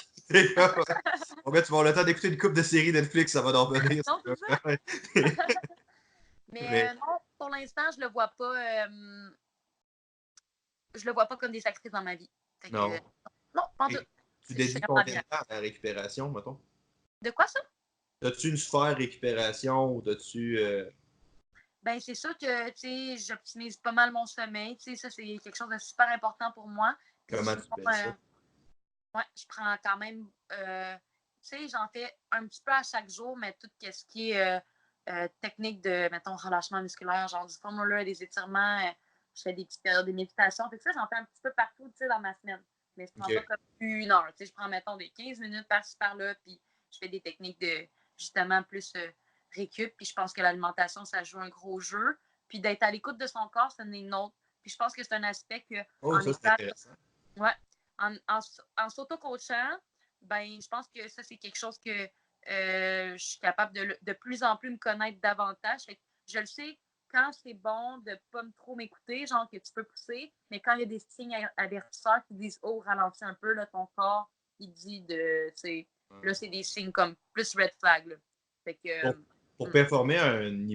Bon, ben, tu vas avoir le temps d'écouter une coupe de séries Netflix, ça va d'en venir. Non, c'est ça. Mais Mais, non, pour l'instant, je le vois pas comme des sacrifices dans ma vie. Fait que, non. non, pas en tout. Et tu Je suis dédies vraiment combien de bien. temps à la récupération, mettons? De quoi ça? As-tu une sphère récupération ou as-tu. Ben, c'est sûr que, j'optimise pas mal mon sommeil. Ça, c'est quelque chose de super important pour moi. Puis Comment sinon, tu fais ça? ouais, je prends quand même, j'en fais un petit peu à chaque jour, mais tout ce qui est technique de, mettons, relâchement musculaire, genre du foam roller, des étirements, je fais des petites périodes de méditation. Fait que ça, j'en fais un petit peu partout, dans ma semaine. Mais je prends pas OK. comme une heure. Je prends, mettons, des 15 minutes par-ci, par-là, puis je fais des techniques de, justement, plus récup. Puis je pense que l'alimentation, ça joue un gros jeu. Puis d'être à l'écoute de son corps, c'est une autre. Puis je pense que c'est un aspect que, Oh, en ça, c'est état, intéressant. ouais, en s'auto-coachant, ben, je pense que ça, c'est quelque chose que je suis capable de plus en plus me connaître davantage. Fait que je le sais quand c'est bon de ne pas trop m'écouter, genre que tu peux pousser, mais quand il y a des signes avertisseurs qui disent oh, ralentis un peu, là, ton corps, il dit de, tu sais, là, c'est des signes comme plus red flag. Là. Fait que, Pour, pour performer à un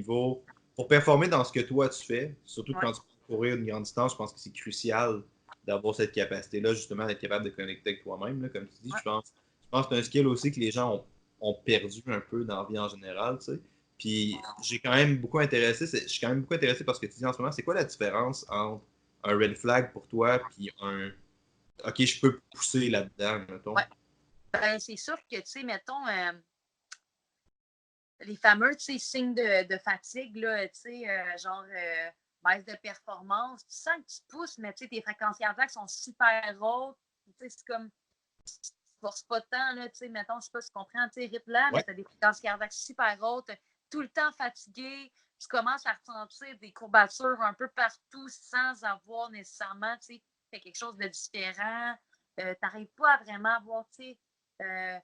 pour performer dans ce que toi tu fais, surtout ouais, quand tu peux courir une grande distance, je pense que c'est crucial d'avoir cette capacité-là, justement, d'être capable de connecter avec toi-même, là, comme tu dis. Je pense que c'est un skill aussi que les gens ont perdu un peu dans la vie en général, tu sais. Puis je suis quand même beaucoup intéressé par ce que tu dis en ce moment. C'est quoi la différence entre un red flag pour toi puis un OK, je peux pousser là-dedans, mettons? Ouais. Ben, c'est sûr que, tu sais, mettons, les fameux, tu sais, signes de fatigue, là, tu sais, baisse de performance. Tu sens que tu pousses, mais tu sais, tes fréquences cardiaques sont super hautes. Tu sais, c'est comme, tu forces pas tant, là, tu sais, mettons, je sais pas si tu comprends, tu sais, rythme lent, mais Ouais. tu as des fréquences cardiaques super hautes, tout le temps fatigué. Tu commences à ressentir des courbatures un peu partout sans avoir nécessairement, tu sais, fait quelque chose de différent. Tu n'arrives pas à vraiment avoir, tu sais,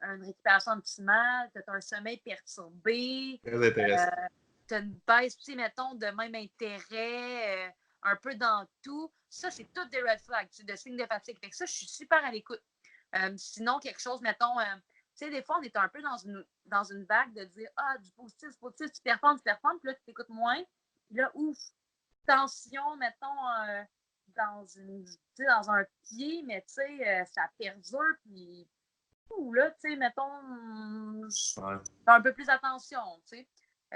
une récupération optimale, tu as un sommeil perturbé, Très intéressant. tu as une baisse, tu sais, mettons, de même intérêt, un peu dans tout. Ça, c'est tout des red flags, de signes de fatigue. Fait que ça, je suis super à l'écoute. Sinon, quelque chose, mettons, tu sais, des fois, on est un peu dans une vague de dire ah, du positif, tu performes, puis là, tu t'écoutes moins. Puis là, ouf, tension, mettons, dans un pied, mais tu sais, ça perdure, puis là, tu sais, mettons, je Ouais. fais un peu plus attention, tu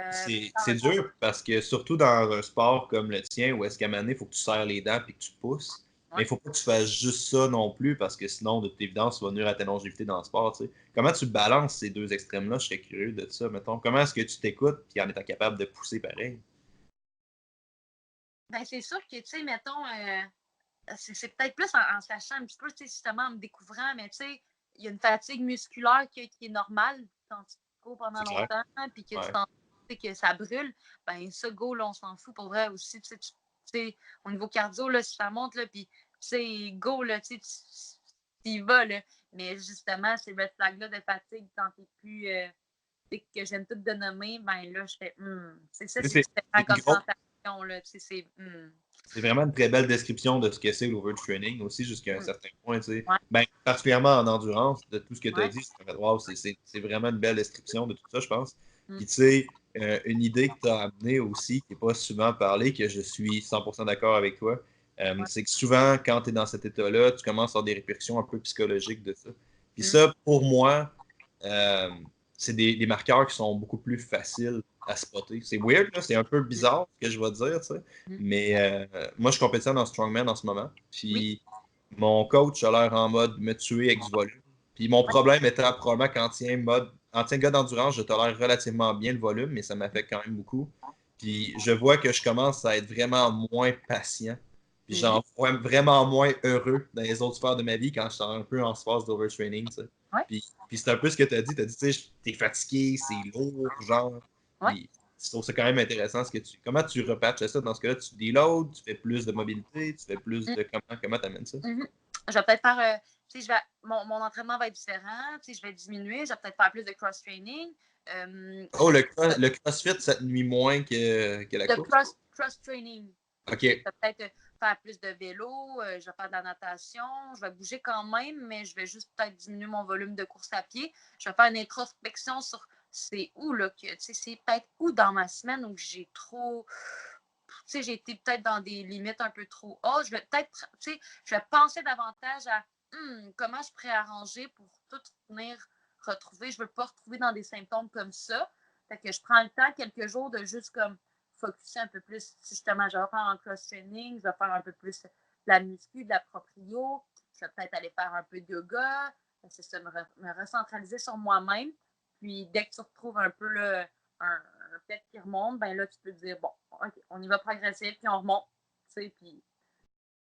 sais. C'est dur parce que surtout dans un sport comme le tien, où est-ce qu'à un moment donné, il faut que tu serres les dents et que tu pousses. Mais il Ouais. ne faut pas que tu fasses juste ça non plus parce que sinon, de toute évidence, tu vas nuire à ta longévité dans le sport. Tu sais. Comment tu balances ces deux extrêmes-là? Je serais curieux de ça, mettons. Comment est-ce que tu t'écoutes et en étant capable de pousser pareil? Ben, c'est sûr que, tu sais, mettons, c'est peut-être plus en sachant un petit peu, tu sais, justement, en me découvrant, mais tu sais, il y a une fatigue musculaire qui est normale quand tu cours pendant C'est clair? longtemps, puis que Ouais. tu sais, que ça brûle. Ben, ça, go, là, on s'en fout pour vrai aussi. Tu sais, au niveau cardio, là, si ça monte, là, puis, tu sais, go, là, tu y vas, là. Mais justement, ces red flags-là de fatigue, quand t'es plus, que j'aime tout de nommer, ben là, je fais, c'est ça, Tu sais, c'est différent c'est une comme grosse sensation, là, tu sais, C'est vraiment une très belle description de ce que c'est l'overtraining aussi, jusqu'à un hmm, certain point. Tu sais. ouais, Ben, particulièrement en endurance, de tout ce que tu as ouais, dit, wow, c'est vraiment une belle description de tout ça, je pense. hmm, Puis tu sais, une idée que tu as amenée aussi, qui n'est pas souvent parlée, que je suis 100% d'accord avec toi, ouais, c'est que souvent, quand tu es dans cet état-là, tu commences à avoir des répercussions un peu psychologiques de ça. Puis hmm, ça, pour moi, euh, c'est des marqueurs qui sont beaucoup plus faciles à spotter. C'est weird, là, c'est un peu hmm, bizarre ce que je vais dire, tu sais. hmm. Mais moi, je compétitionne en strongman en ce moment. Oui, Puis mon coach a l'air en mode me tuer avec du volume. Puis mon ouais, problème étant probablement qu'en tien gars d'endurance, je tolère relativement bien le volume, mais ça m'affecte quand même beaucoup. Puis je vois que je commence à être vraiment moins patient. Puis mhm, j'en vois vraiment moins heureux dans les autres sphères de ma vie quand je suis un peu en phase d'overtraining, tu sais. ouais, Puis c'est un peu ce que tu as dit. Tu as dit, tu sais, t'es fatigué, c'est lourd, genre. ouais. Puis je trouve ça quand même intéressant comment tu repatches ça dans ce cas-là. Tu deloads, tu fais plus de mobilité, tu fais plus Hmm, de comment tu amènes ça? mhm. Je vais peut-être faire, tu sais, mon entraînement va être différent, tu sais, je vais diminuer, je vais peut-être faire plus de cross-training. Oh, Je vais le CrossFit, ça te nuit moins que la de course? cross-training. OK. Je vais peut-être faire plus de vélo, je vais faire de la natation, je vais bouger quand même, mais je vais juste peut-être diminuer mon volume de course à pied. Je vais faire une introspection sur c'est où, là, que, tu sais, c'est peut-être où dans ma semaine où j'ai trop, tu sais, j'ai été peut-être dans des limites un peu trop hautes. Je vais peut-être, tu sais, je vais penser davantage à comment je pourrais arranger pour tout venir retrouver. Je ne veux pas retrouver dans des symptômes comme ça. Fait que je prends le temps, quelques jours, de juste comme focuser un peu plus. Justement, je vais faire un cross-training, je vais faire un peu plus de la muscu, de la proprio. Je vais peut-être aller faire un peu de yoga. C'est ça, me recentraliser sur moi-même. Puis dès que tu retrouves un peu là, un pet qui remonte, ben là, tu peux te dire, bon, OK, on y va progresser, puis on remonte. Tu sais, puis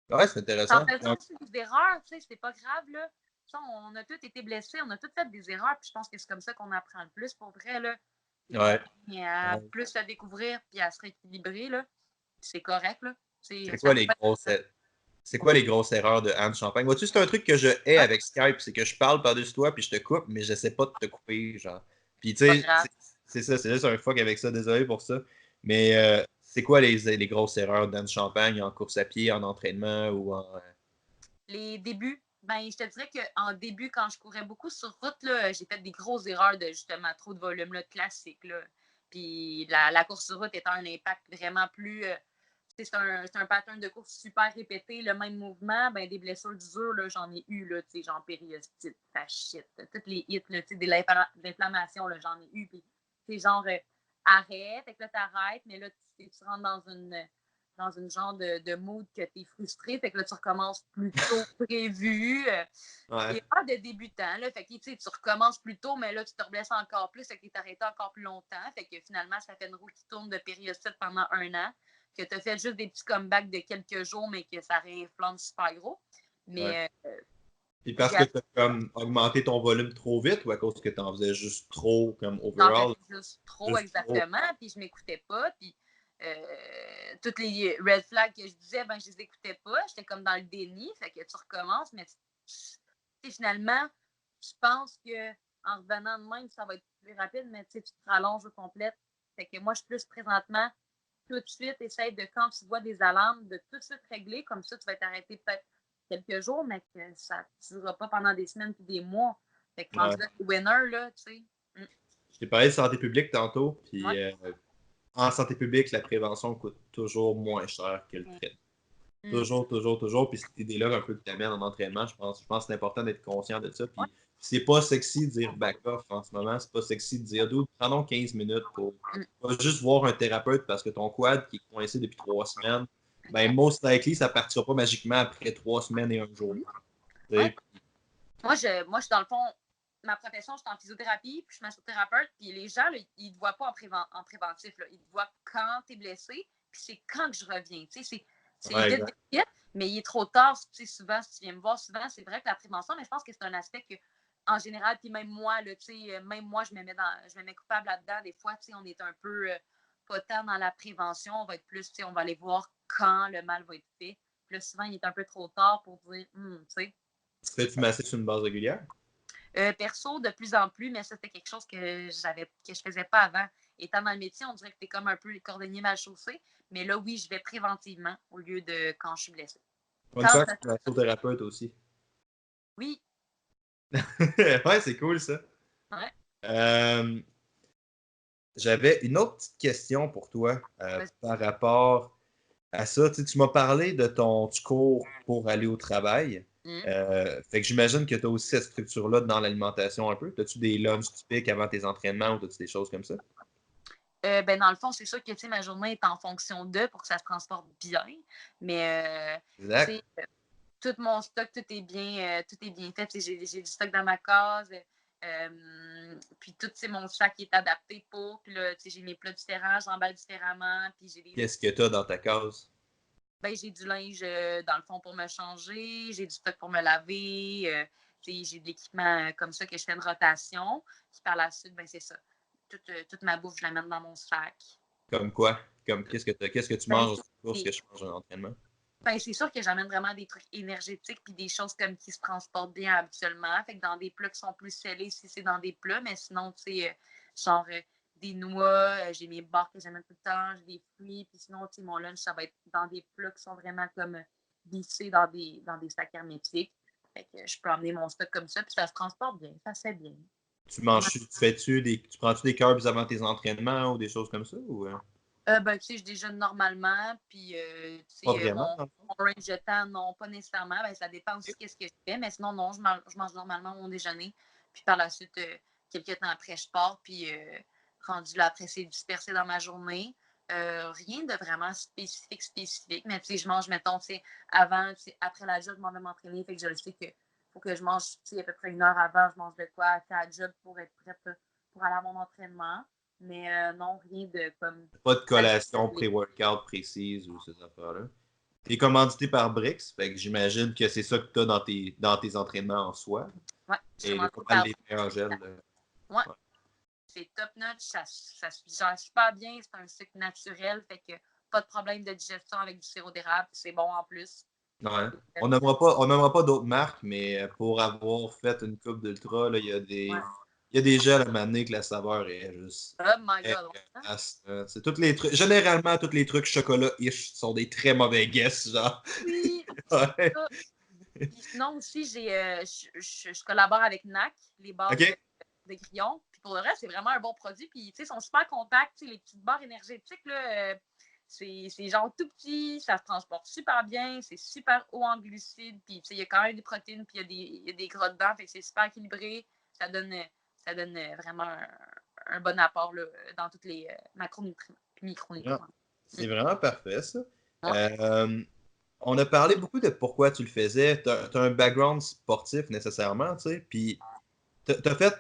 Ouais, c'est en intéressant. faisant aussi des erreurs, tu sais, c'est pas grave, là. Ça, on a tous été blessés, on a tous fait des erreurs, puis je pense que c'est comme ça qu'on apprend le plus, pour vrai, là. Puis qu'on Ouais. vient à plus à découvrir, puis à se rééquilibrer, là. C'est correct, là. C'est Ça quoi peut les grosses être... C'est quoi les grosses erreurs de Anne Champagne? Vois-tu, c'est un truc que je hais Ouais, avec Skype, c'est que je parle par-dessus toi, puis je te coupe, mais j'essaie pas de te couper, genre. Puis tu pas sais, grave. c'est ça, c'est juste un fuck avec ça, désolé pour ça. Mais c'est quoi les grosses erreurs d'Anne Champagne en course à pied, en entraînement ou en. Les débuts, ben, je te dirais qu'en début, quand je courais beaucoup sur route, là, j'ai fait des grosses erreurs de justement trop de volume là, classique. Là. Puis la course sur route étant un impact vraiment plus c'est un pattern de course super répété, le même mouvement, ben, des blessures d'usure, là, j'en ai eu, là, genre périostite, fasciite, toutes les hits, là, de l'inflammation, là, j'en ai eu. Puis, genre, arrête, fait que là, t'arrêtes, mais là, tu rentres dans une genre de mood que t'es frustré, fait que là, tu recommences plus tôt que prévu. Ouais. C'est pas de débutant, là, fait que tu recommences plus tôt, mais là, tu te reblesses encore plus, fait que t'es arrêté encore plus longtemps, fait que finalement, ça fait une roue qui tourne de périostite pendant 1 an, que tu as fait juste des petits comebacks de quelques jours, mais que ça réinflame super gros. Mais Puis parce que tu as comme augmenté ton volume trop vite ou à cause que tu en faisais juste trop comme j'en overall? faisais juste trop, Juste trop. exactement, puis je m'écoutais pas, puis toutes les red flags que je disais, ben je les écoutais pas, j'étais comme dans le déni, fait que tu recommences, mais finalement, je pense que en revenant de même, ça va être plus rapide, mais tu te rallonges au complet. Fait que moi, je suis plus présentement tout de suite, essaye de, quand tu vois des alarmes, de tout de suite régler. Comme ça, tu vas t'arrêter peut-être quelques jours, mais que ça ne durera pas pendant des semaines puis des mois. Fait que rendu Ouais. là, t'es winner, là, tu sais. Je t'ai parlé de santé publique tantôt, Ouais. puis en santé publique, la prévention coûte toujours moins cher que le traitement. Mm. Toujours, toujours, toujours. Puis cette idée-là, un peu que tu amènes en entraînement, je pense que c'est important d'être conscient de ça. Ouais. Puis c'est pas sexy de dire back off en ce moment. C'est pas sexy de dire, dude, prenons 15 minutes pour pas juste voir un thérapeute parce que ton quad qui est coincé depuis 3 semaines, ben most likely, ça partira pas magiquement après 3 semaines et un jour. Ouais. Moi, je suis dans le fond, ma profession, je suis en physiothérapie, puis je suis massothérapeute, puis les gens, là, ils ne te voient pas en préventif. Là. Ils te voient quand tu es blessé, puis c'est quand que je reviens. C'est Ouais, vite, exact. vite, mais il est trop tard. Souvent, si tu viens me voir, souvent, c'est vrai que la prévention, mais je pense que c'est un aspect que, en général, puis même moi, là, même moi, je me mets coupable là-dedans. Des fois, on est un peu pas tant dans la prévention, on va être plus, on va aller voir quand le mal va être fait. Puis là, souvent, il est un peu trop tard pour dire, tu sais. Fais-tu masser sur une base régulière? Perso, de plus en plus, mais ça, c'était quelque chose que je faisais pas avant. Étant dans le métier, on dirait que tu es comme un peu les cordonniers mal chaussés. Mais là, oui, je vais préventivement au lieu de quand je suis blessée. Fun Quand fact, ça... je suis massothérapeute aussi. Oui, Ouais, c'est cool ça. ouais. Euh, J'avais une autre petite question pour toi par rapport à ça. Tu m'as parlé de tu cours pour aller au travail. Mm. Fait que j'imagine que tu as aussi cette structure-là dans l'alimentation un peu. As-tu des lunchs typiques avant tes entraînements ou as-tu des choses comme ça? Ben, dans le fond, c'est sûr que ma journée est en fonction d'eux pour que ça se transporte bien. Mais Exact. tout mon stock, tout est bien fait. J'ai du stock dans ma case. Puis tout, mon sac est adapté pour. Puis là, j'ai mes plats différents, j'emballe différemment. Puis j'ai des Qu'est-ce que tu as dans ta case? ben, j'ai du linge dans le fond pour me changer, j'ai du stock pour me laver, j'ai de l'équipement comme ça que je fais une rotation. Puis par la suite, ben, c'est ça. Toute ma bouffe, je la mets dans mon sac. Comme quoi? Comme qu'est-ce que tu Ben, manges pour ce que je mange en entraînement? c'est sûr que j'amène vraiment des trucs énergétiques puis des choses comme qui se transportent bien habituellement. Fait que dans des plats qui sont plus scellés, si c'est dans des plats, mais sinon, tu sais, genre des noix, j'ai mes barres que j'amène tout le temps, j'ai des fruits, puis sinon, tu sais, mon lunch, ça va être dans des plats qui sont vraiment comme vissés dans des sacs hermétiques. Fait que je peux emmener mon stock comme ça, puis ça se transporte bien, ça se fait bien. Tu prends-tu des carbs avant tes entraînements ou des choses comme ça? Ou, Ben, tu sais, je déjeune normalement, puis, tu pas sais, vraiment, dans le fond? mon range de temps, non, pas nécessairement. Ben, ça dépend aussi de ce que je fais, mais sinon, non, je mange normalement mon déjeuner. Puis par la suite, quelques temps après, je pars, puis rendu là, après, c'est dispersé dans ma journée. Rien de vraiment spécifique, mais tu sais, je mange, mettons, tu sais, avant, tu sais, après la job, je m'en vais m'entraîner, fait que je le sais que faut que je mange, tu sais, à peu près 1 heure avant, je mange de quoi à la job pour être prête pour aller à mon entraînement. Mais non, rien de comme Pas de très collation ciblé. pré-workout précise ou ces affaires-là. T'es commandité par Brix, fait que j'imagine que c'est ça que tu as dans tes entraînements en soi. Ouais, je Et le commence pas mal par les pains en gel. ouais, Ouais. c'est top notch, ça se digère super bien, c'est un sucre naturel, fait que pas de problème de digestion avec du sirop d'érable, c'est bon en plus. Ouais. On n'aimera pas d'autres marques, mais pour avoir fait une coupe d'ultra, là, Ouais. il y a des gels à m'amener que la saveur est juste Oh my god. Ouais. dégueulasse. C'est tous les trucs. Généralement, tous les trucs chocolat-ish sont des très mauvais guess, genre. Oui, Ouais. ça. Puis sinon aussi, je collabore avec NAC, les barres OK? de grillons. Puis pour le reste, c'est vraiment un bon produit. Puis, tu sais, ils sont super compacts. Les petites barres énergétiques, là, C'est genre tout petit, ça se transporte super bien, c'est super haut en glucides, puis il y a quand même des protéines, puis il y a des gras dedans, fait que c'est super équilibré. Ça donne, vraiment un bon apport là, dans tous les macronutriments et Ah, micronutriments. c'est vraiment parfait, ça. Ouais. Euh, on a parlé beaucoup de pourquoi tu le faisais. Tu as un background sportif nécessairement, tu sais. Puis, t'as fait.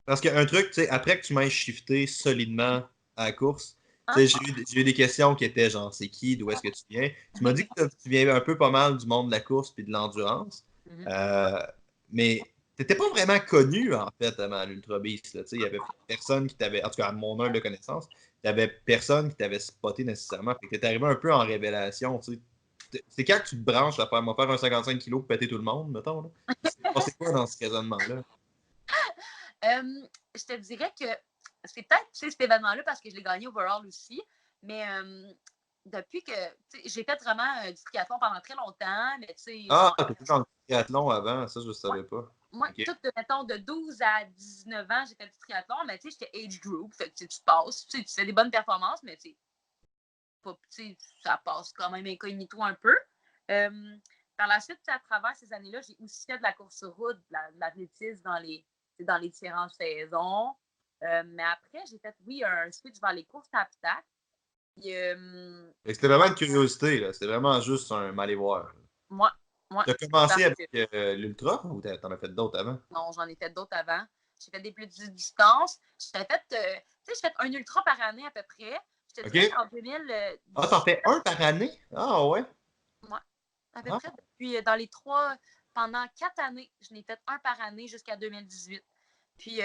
Parce qu'un truc, tu sais, après que tu m'aies shifté solidement à la course, tu Hein? sais, j'ai eu des questions qui étaient genre, c'est qui, d'où est-ce que tu viens? Tu m'as dit que tu viens un peu pas mal du monde de la course puis de l'endurance. Mhm. Euh, mais t'étais pas vraiment connu, en fait, avant l'Ultra Beast, là. Tu sais, il y avait personne qui t'avait, en tout cas, à mon humble connaissance, il y avait personne qui t'avait spoté nécessairement. Fait que t'es arrivé un peu en révélation, tu sais. C'est quand que tu te branches à faire, m'en faire un 55 kilos pour péter tout le monde, mettons, là? C'est passé quoi dans ce raisonnement-là? Je te dirais que c'est peut-être cet événement-là parce que je l'ai gagné overall aussi, mais depuis que j'ai fait vraiment du triathlon pendant très longtemps, mais tu sais, Ah, genre, t'étais dans le triathlon avant, ça, je ne moi, savais pas. moi, OK. tout, mettons, de 12 à 19 ans, j'ai fait du triathlon, mais tu sais, j'étais age group, fait que tu passes, tu fais des bonnes performances, mais tu sais, ça passe quand même incognito un peu. Euh, Par la suite, à travers ces années-là, j'ai aussi fait de la course sur route, de l'athlétisme dans les différentes saisons. Mais après, j'ai fait, oui, un switch vers les courses à obstacles. Puis, Fait que c'était vraiment une curiosité, là. C'était vraiment juste un aller voir. moi, moi, Tu as commencé parce avec que l'Ultra ou t'en as fait d'autres avant? non, j'en ai fait d'autres avant. J'ai fait des plus de distances. J'ai fait, tu sais, j'ai fait un ultra par année à peu près. Je te dirais OK. qu'en Ah, t'en 2018, fais un par année? Ah, ouais. moi, à peu Ah, près depuis pendant 4 années, je n'ai fait un par année jusqu'à 2018. Puis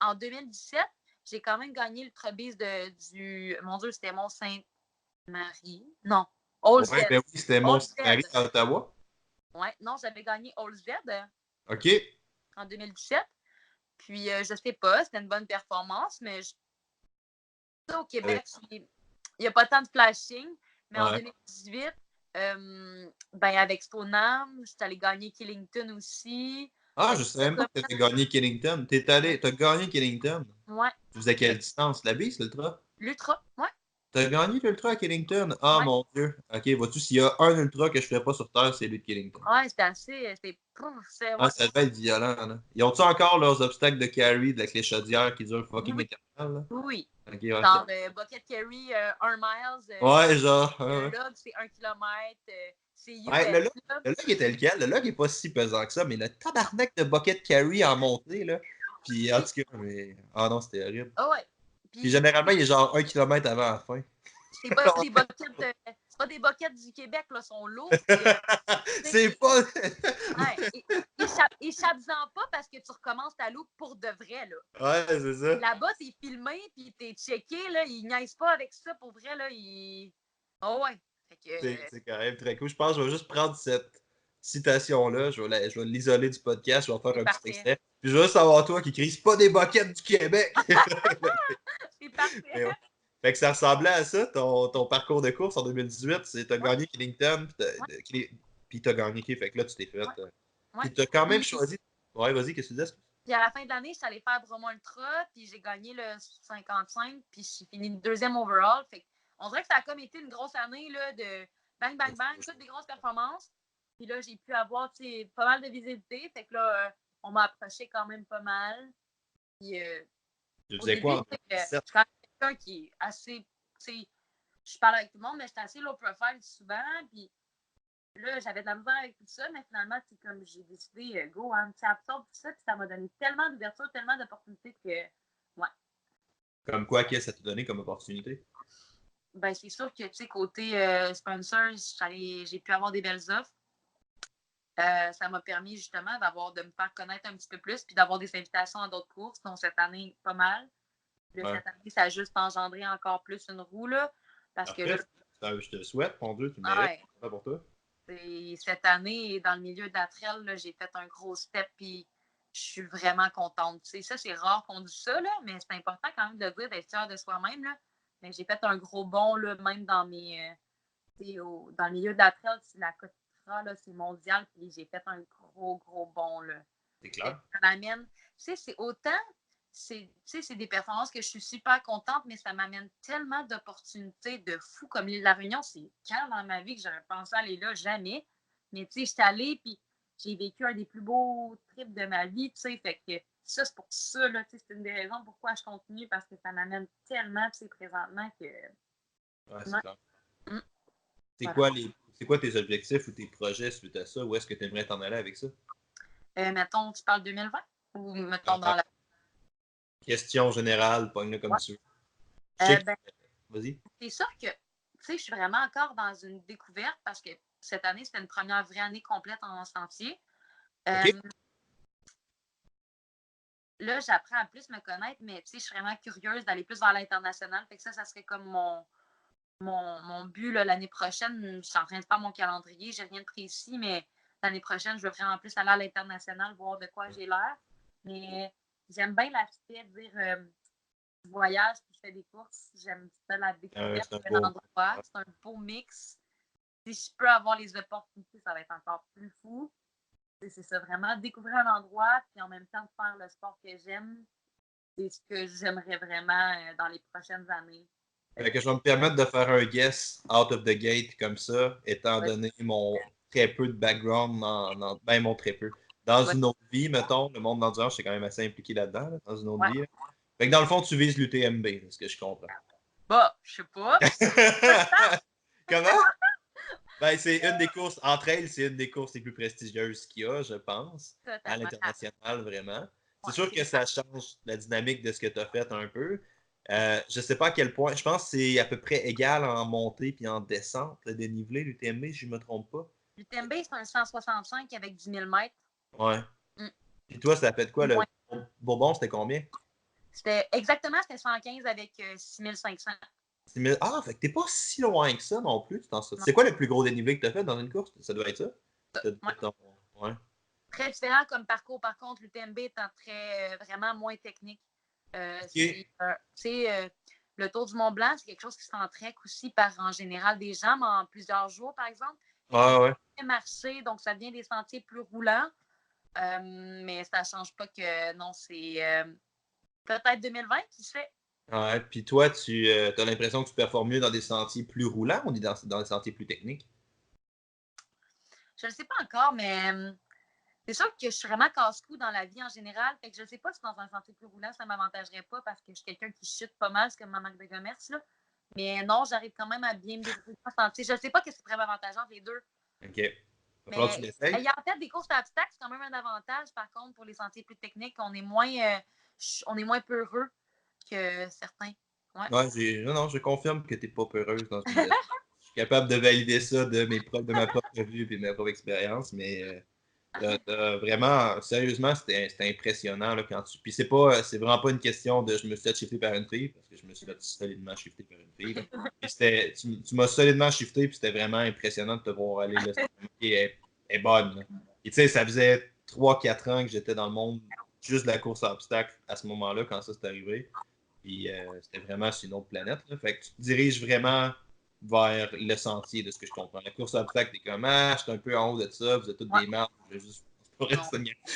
en 2017, j'ai quand même gagné le Trobis mon Dieu, c'était Mont-Sainte-Marie. Non, All Z. ouais, ben oui, c'était All Z. Mont-Saint-Marie à Ottawa. Ouais, non, j'avais gagné All Z OK. en 2017. Puis je sais pas, c'était une bonne performance, mais au Euh, Québec, il n'y a pas tant de flashing. Mais en ouais. 2018, ben avec Stoneham, je suis allée gagner Killington aussi. Ah, Fait je que savais même pas ça, que tu avais gagné Killington. T'as gagné Killington. ouais. Tu faisais quelle Fait distance? La bise, l'Ultra? l'ultra, ouais, T'as gagné l'Ultra à Killington? Ah, ouais. mon Dieu. OK, vois-tu, s'il y a un Ultra que je ferais pas sur Terre, c'est lui de Killington. Ouais, c'était assez. Ah, Ouais. ça devait être violent, là. Ils ont-tu encore leurs obstacles de carry de la clé chaudière qui durent fucking Oui, éternel, là? oui. Ok, ouais, Genre, Bucket Carry, 1 miles, ouais, genre. le Ouais. log, c'est 1 kilomètre, c'est Ouais, US, là. le log était lequel? Le log est pas si pesant que ça, mais le tabarnak de bucket carry en montée, là. Puis, en Oui, tout cas, mais. Ah non, c'était horrible. ah ouais. Puis, Puis, généralement, il est genre 1 kilomètre avant la fin. c'est pas des buckets, c'est pas des buckets du Québec, là, sont lourds, puis, tu sais, C'est pas. ouais, échappe-en pas parce que tu recommences ta loupe pour de vrai, là. Ouais, c'est ça. Là-bas, t'es filmé, puis t'es checké, là, ils niaisent pas avec ça, pour vrai, là, oh ouais. Fait que, C'est quand même très cool. Je pense que je vais juste prendre cette citation-là, je vais l'isoler du podcast, je vais en faire c'est un petit parfait. extrait. Puis je veux juste savoir toi qui crie c'est pas des boquettes du Québec! C'est parfait. Mais ouais. Fait que ça ressemblait à ça, ton parcours de course en 2018. C'est t'as Ouais, gagné Killington, ouais, puis t'as gagné qui? Fait que là, tu t'es fait. ouais, ouais. Puis t'as quand même Puis, choisi. Ouais, vas-y, qu'est-ce que tu disais? puis à la fin de l'année, je suis allée faire Bromont Ultra, puis j'ai gagné le 55, puis j'ai fini deuxième overall. Fait on dirait que ça a comme été une grosse année là, de bang, bang, bang, toutes des grosses performances. Puis là, j'ai pu avoir pas mal de visibilité. Fait que là, on m'a approché quand même pas mal. Puis Tu au faisais début, quoi en je 2017? suis quand même quelqu'un qui est assez. Je parle avec tout le monde, mais j'étais assez low profile souvent. Puis là, j'avais de la misère avec tout ça, mais finalement, c'est comme j'ai décidé, go, hein, tu absorbes tout ça, puis ça m'a donné tellement d'ouverture, tellement d'opportunités que, ouais. Comme quoi, qu'est-ce que ça t'a donné comme opportunité? Ben, c'est sûr que, tu sais, côté sponsors, j'ai pu avoir des belles offres. Ça m'a permis justement de me faire connaître un petit peu plus, puis d'avoir des invitations à d'autres courses, dont cette année, pas mal. Là, Ouais. cette année, ça a juste engendré encore plus une roue, là, parce que là, Après, je te le souhaite, mon Dieu, tu le mérites. ouais, C'est pas pour toi. cette année, dans le milieu de la trail, j'ai fait un gros step, puis je suis vraiment contente. Tu sais, ça, c'est rare qu'on dise ça, là, mais c'est important quand même de dire, d'être fier de soi-même. Là. Mais j'ai fait un gros bond, là, même dans le milieu de la trail, la Cotra, là, c'est mondial, puis j'ai fait un gros, gros bond. Là. C'est Ça clair. m'amène. Tu sais, c'est autant. c'est des performances que je suis super contente, mais ça m'amène tellement d'opportunités de fou. Comme l'île de la Réunion, c'est quand dans ma vie que j'aurais pensé aller là? Jamais. Mais tu sais, je suis allée, puis j'ai vécu un des plus beaux trips de ma vie, tu sais. Fait que ça, c'est pour ça, là, tu sais, c'est une des raisons pourquoi je continue, parce que ça m'amène tellement, tu sais, présentement que. Ouais, c'est Ouais. clair. Voilà. C'est quoi tes objectifs ou tes projets suite à ça? Où est-ce que tu aimerais t'en aller avec ça? Mettons, tu parles 2020 ou mettons Ah, dans la. question générale, pogne-le comme Ouais. tu veux. Je sais que... Ben, Vas-y. c'est sûr que, tu sais, je suis vraiment encore dans une découverte parce que cette année, c'était une première vraie année complète en sentier. OK. Là, j'apprends à plus me connaître, mais tu sais, je suis vraiment curieuse d'aller plus vers l'international. Fait que ça serait comme mon but l'année prochaine. Je suis en train de faire mon calendrier. J'ai rien de précis, mais l'année prochaine, je veux vraiment plus aller à l'international, voir de quoi j'ai l'air. Mais j'aime bien l'aspect de dire je voyage puis je fais des courses. J'aime ça, la découverte C'est un de beau... l'endroit. C'est un beau mix. Si je peux avoir les opportunités, ça va être encore plus fou. C'est ça, vraiment découvrir un endroit, puis en même temps faire le sport que j'aime. C'est ce que j'aimerais vraiment dans les prochaines années. Fait que je vais me permettre de faire un guess out of the gate comme ça, étant donné mon très peu de background, ben mon très peu. Dans Ouais, une autre vie, mettons, le monde d'endurance, je suis quand même assez impliqué là-dedans, là, dans une autre ouais. vie. Là. Fait que dans le fond, tu vises l'UTMB, c'est ce que je comprends. Bah, je sais pas. Comment? Ben, c'est une des courses, entre elles, c'est une des courses les plus prestigieuses qu'il y a, je pense, à Totalement. l'international, vraiment. C'est Ouais, sûr que ça change la dynamique de ce que tu as fait un peu. Je ne sais pas à quel point, je pense que c'est à peu près égal en montée puis en descente, le dénivelé, l'UTMB, si je ne me trompe pas. l'UTMB, c'est un 165 avec 10 000 mètres. Ouais. Mm. Puis toi, ça fait de quoi, le Moins. Bourbon, c'était combien? C'était 115 avec 6500. 6 000. Ah, fait que t'es pas si loin que ça non plus. Non. C'est quoi le plus gros dénivelé que tu as fait dans une course? Ça doit être ça? Ouais. Ouais. Très différent comme parcours. Par contre, l'UTMB étant vraiment moins technique. OK. Le Tour du Mont Blanc, c'est quelque chose qui s'entraîne aussi par en général des gens, mais en plusieurs jours, par exemple. Ouais, ouais. C'est marché, donc ça devient des sentiers plus roulants. Mais ça ne change pas que non, c'est peut-être 2020 qui se fait. Ouais, puis toi, tu as l'impression que tu performes mieux dans des sentiers plus roulants ou dans des sentiers plus techniques? Je ne le sais pas encore, mais c'est sûr que je suis vraiment casse-cou dans la vie en général. Fait que je ne sais pas si dans un sentier plus roulant, ça ne m'avantagerait pas parce que je suis quelqu'un qui chute pas mal, c'est comme ma marque de commerce. Là. Mais non, j'arrive quand même à bien me débrouiller en sentier. Je ne sais pas ce qui pourrait m'avantager entre les deux. OK. Il va falloir que tu Mais l'essayes. il y a en fait des courses à obstacles, c'est quand même un avantage. Par contre, pour les sentiers plus techniques, on est moins peureux que certains. Ouais. Ouais, non, non, je confirme que tu n'es pas peureuse dans ce que je suis capable de valider ça de ma propre vue et de ma propre expérience, mais vraiment, sérieusement, c'était impressionnant là, quand tu. Puis c'est vraiment pas une question de je me suis fait shifter par une fille, parce que je me suis fait solidement shifter par une fille. Là. Puis tu m'as solidement shifté, puis c'était vraiment impressionnant de te voir aller. Là, elle est bonne. Là. Et tu sais, ça faisait 3-4 ans que j'étais dans le monde juste de la course à obstacles à ce moment-là, quand ça s'est arrivé. Puis c'était vraiment sur une autre planète. Là. Fait que tu te diriges vraiment vers le sentier de ce que je comprends. La course à obstacles, t'es comme ah, je suis un peu en haut de ça, vous êtes toutes Ouais. des marques, je vais juste. C'est pas vrai, Non.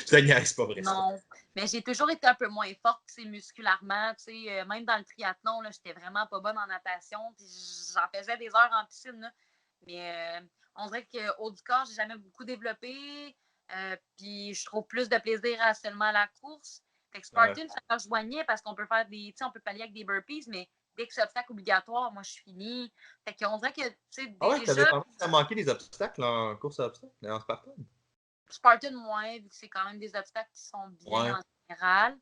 ça niaise, c'est pas vrai. Ça. Non. Mais j'ai toujours été un peu moins forte, musculairement. Même dans le triathlon, là, j'étais vraiment pas bonne en natation. Puis j'en faisais des heures en piscine. Là. Mais on dirait qu'au du corps, j'ai jamais beaucoup développé. Puis je trouve plus de plaisir à seulement la course. Fait que Ouais. Spartan, ça me rejoignait parce qu'on peut faire on peut pallier avec des burpees, mais dès que c'est obstacle obligatoire, moi je suis finie. Fait qu'on dirait que, Ah ouais, t'avais déjà, tendance à manquer des obstacles en course à obstacles, en Spartan? Spartan moins, vu que c'est quand même des obstacles qui sont Ouais. bien en général.